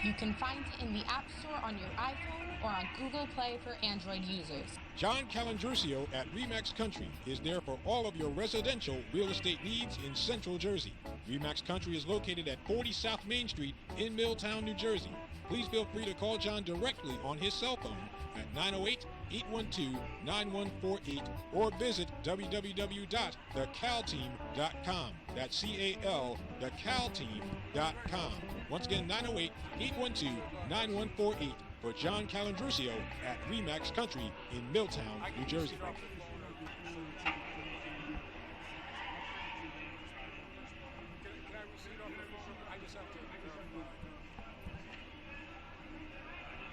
You can find it in the App Store on your iPhone or on Google Play for Android users. John Calandruccio at Remax Country is there for all of your residential real estate needs in Central Jersey. Remax Country is located at 40 South Main Street in Milltown, New Jersey. Please feel free to call John directly on his cell phone at 908-812-9148 or visit www.thecalteam.com. That's C-A-L, thecalteam.com. Once again, 908-812-9148 for John Calandruccio at Remax Country in Milltown, New Jersey.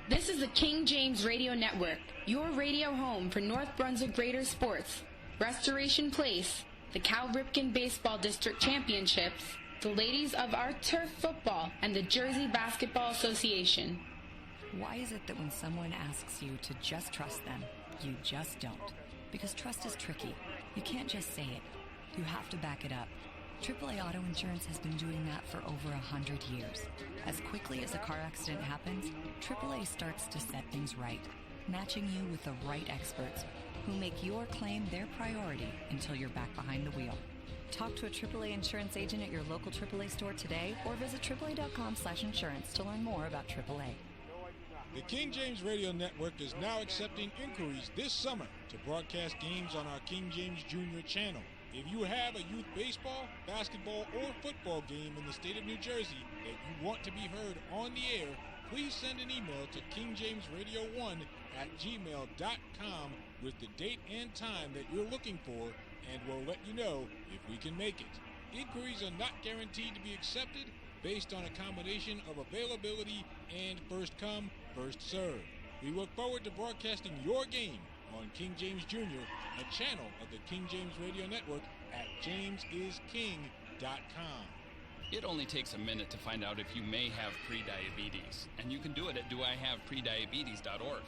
This is the King James Radio Network, your radio home for North Brunswick Raiders sports, Restoration Place, the Cal Ripken Baseball District Championships, the Ladies of Our Turf Football, and the Jersey Basketball Association. Why is it that when someone asks you to just trust them, you just don't? Because trust is tricky. You can't just say it. You have to back it up. AAA Auto Insurance has been doing that for over 100 years. As quickly as a car accident happens, AAA starts to set things right, matching you with the right experts who make your claim their priority until you're back behind the wheel. Talk to a AAA insurance agent at your local AAA store today or visit AAA.com/insurance to learn more about AAA. The King James Radio Network is now accepting inquiries this summer to broadcast games on our King James Jr. channel. If you have a youth baseball, basketball, or football game in the state of New Jersey that you want to be heard on the air, please send an email to kingjamesradio1@gmail.com with the date and time that you're looking for, and we'll let you know if we can make it. Inquiries are not guaranteed to be accepted based on a combination of availability and first come, first serve. We look forward to broadcasting your game on King James Jr., a channel of the King James Radio Network at jamesisking.com. It only takes a minute to find out if you may have prediabetes, and you can do it at doihaveprediabetes.org.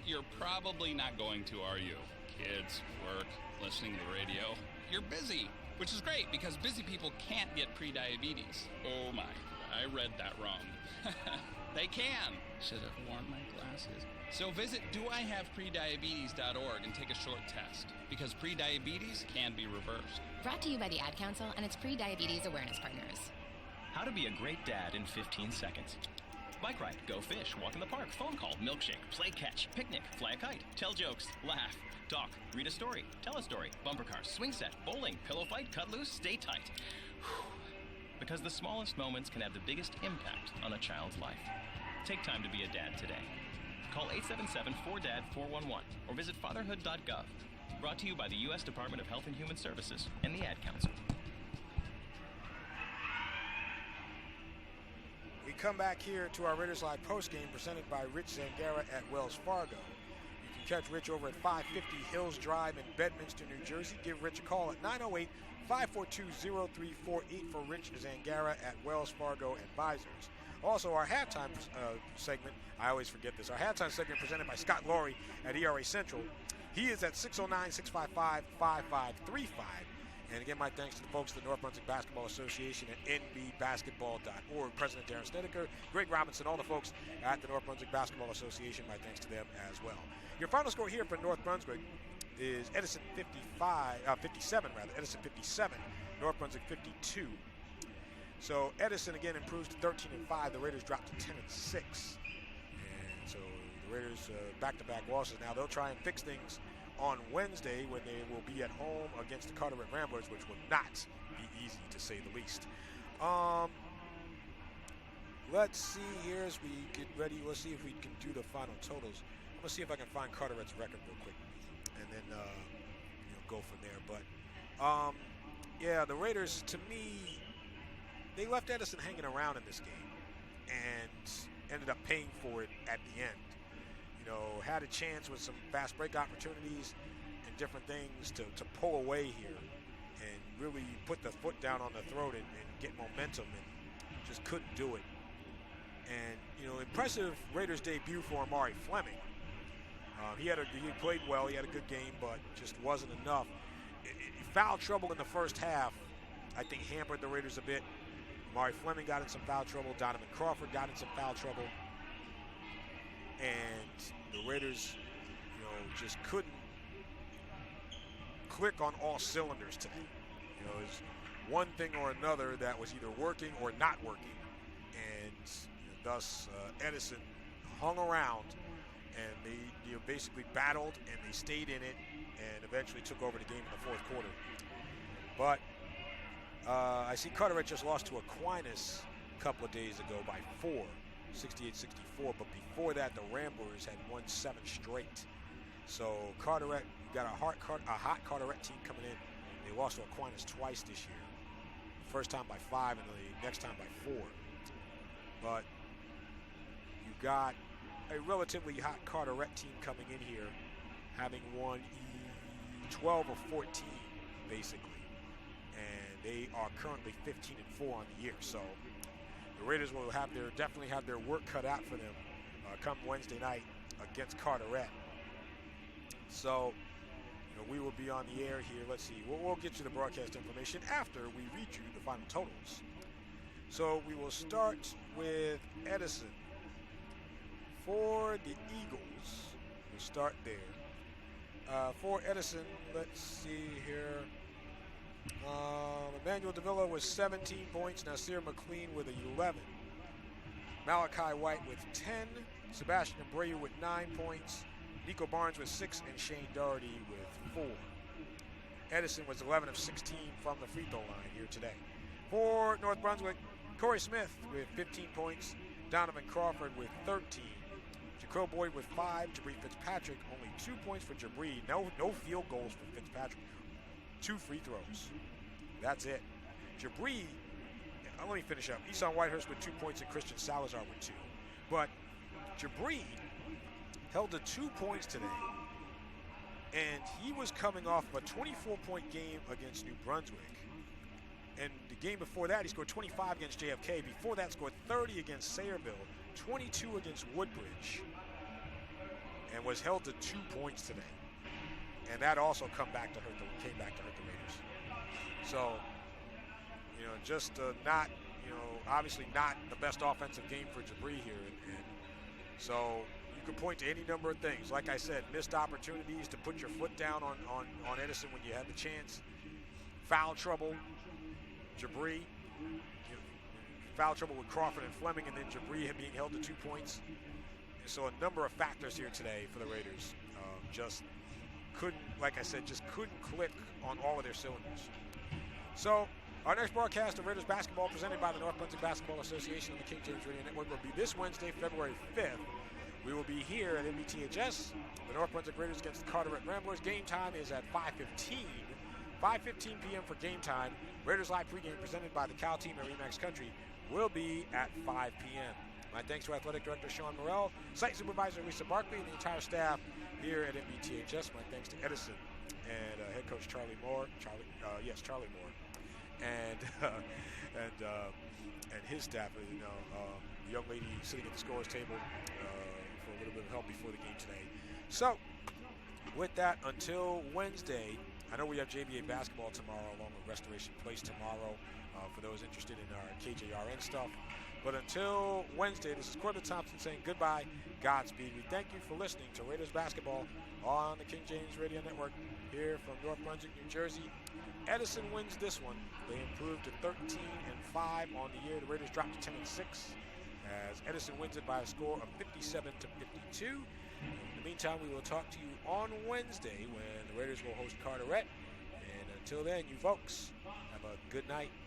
You're probably not going to, are you? Kids, work, listening to the radio. You're busy, which is great because busy people can't get prediabetes. Oh my, I read that wrong. They can. Should have worn my glasses. So visit doihaveprediabetes.org and take a short test, because prediabetes can be reversed. Brought to you by the Ad Council and its pre-diabetes awareness partners. How to be a great dad in 15 seconds. Bike ride, go fish, walk in the park, phone call, milkshake, play catch, picnic, fly a kite, tell jokes, laugh, talk, read a story, tell a story, bumper cars, swing set, bowling, pillow fight, cut loose, stay tight. Because the smallest moments can have the biggest impact on a child's life. Take time to be a dad today. Call 877-4DAD-411 or visit fatherhood.gov. Brought to you by the U.S. Department of Health and Human Services and the Ad Council. We come back here to our Raiders Live postgame presented by Rich Zangara at Wells Fargo. You can catch Rich over at 550 Hills Drive in Bedminster, New Jersey. Give Rich a call at 908-542-0348 for Rich Zangara at Wells Fargo Advisors. Also, our halftime segment, I always forget this, our halftime segment presented by Scott Laurie at ERA Central. He is at 609-655-5535. And again, my thanks to the folks at the North Brunswick Basketball Association at nbbasketball.org, President Darren Snedeker, Greg Robinson, all the folks at the North Brunswick Basketball Association, my thanks to them as well. Your final score here for North Brunswick is Edison 57, Edison 57, North Brunswick 52. So Edison again improves to 13-5. The Raiders drop to 10-6. And so the Raiders back-to-back losses now. They'll try and fix things on Wednesday when they will be at home against the Carteret Ramblers, which will not be easy to say the least. Let's see here as we get ready. Let's see if we can do the final totals. I'm going to see if I can find Carteret's record real quick and then go from there. But, yeah, the Raiders, to me, they left Edison hanging around in this game and ended up paying for it at the end. Had a chance with some fast break opportunities and different things to pull away here and really put the foot down on the throat and get momentum, and just couldn't do it. And, impressive Raiders debut for Amari Fleming. He played well, he had a good game, but just wasn't enough. Foul trouble in the first half, I think, hampered the Raiders a bit. Amari Fleming got in some foul trouble. Donovan Crawford got in some foul trouble. And the Raiders, just couldn't click on all cylinders today. It was one thing or another that was either working or not working. And thus, Edison hung around, and they basically battled, and they stayed in it, and eventually took over the game in the fourth quarter. But I see Carteret just lost to Aquinas a couple of days ago by 4, 68-64. But before that, the Ramblers had won 7 straight. So Carteret, you got a hot Carteret team coming in. They lost to Aquinas twice this year. The first time by 5 and the next time by 4. But you got a relatively hot Carteret team coming in here, having won 12 or 14, basically. And they are currently 15-4 on the year. So the Raiders will definitely have their work cut out for them come Wednesday night against Carteret. So we will be on the air here. Let's see. We'll get you the broadcast information after we read you the final totals. So we will start with Edison. For the Eagles, we'll start there. For Edison, let's see here. Emmanuel Davila with 17 points. Nasir McLean with 11. Malachi White with 10. Sebastian Abreu with 9 points. Nico Barnes with 6, and Shane Doherty with 4. Edison was 11 of 16 from the free throw line here today. For North Brunswick, Corey Smith with 15 points. Donovan Crawford with 13. Jacob Boyd with 5. Jabri Fitzpatrick, only 2 points for Jabri. No field goals for Fitzpatrick. 2 free throws. That's it. Jabri, let me finish up. Eson Whitehurst with 2 points and Christian Salazar with 2. But Jabri held to 2 points today, and he was coming off a 24-point game against New Brunswick. And the game before that, he scored 25 against JFK. Before that, scored 30 against Sayreville, 22 against Woodbridge, and was held to 2 points today. And that also came back to hurt the Raiders. So, just not, obviously not the best offensive game for Jabri here. And so you can point to any number of things. Like I said, missed opportunities to put your foot down on Edison when you had the chance. Foul trouble, Jabri. Foul trouble with Crawford and Fleming, and then Jabri being held to 2 points. And so a number of factors here today for the Raiders. Just couldn't click on all of their cylinders. So our next broadcast of Raiders basketball, presented by the North Brunswick Basketball Association on the King James Radio Network, will be this Wednesday, February 5th. We will be here at NBTHS. The North Brunswick Raiders against the Carteret Ramblers. Game time is at 5:15. 5:15 p.m. for game time. Raiders Live pregame presented by the Cal team at Remax Country will be at 5 p.m. My thanks to Athletic Director Sean Morrell, Site Supervisor Lisa Barkley, and the entire staff here at NBTHS. My thanks to Edison and Head Coach Charlie Moore, and his staff. The young lady sitting at the scores table for a little bit of help before the game today. So, with that, until Wednesday, I know we have JBA basketball tomorrow, along with Restoration Place tomorrow, for those interested in our KJRN stuff. But until Wednesday, this is Corbett Thompson saying goodbye, Godspeed. We thank you for listening to Raiders basketball on the King James Radio Network here from North Brunswick, New Jersey. Edison wins this one. They improved to 13-5 on the year. The Raiders dropped to 10-6 as Edison wins it by a score of 57-52. In the meantime, we will talk to you on Wednesday when the Raiders will host Carteret. And until then, you folks, have a good night.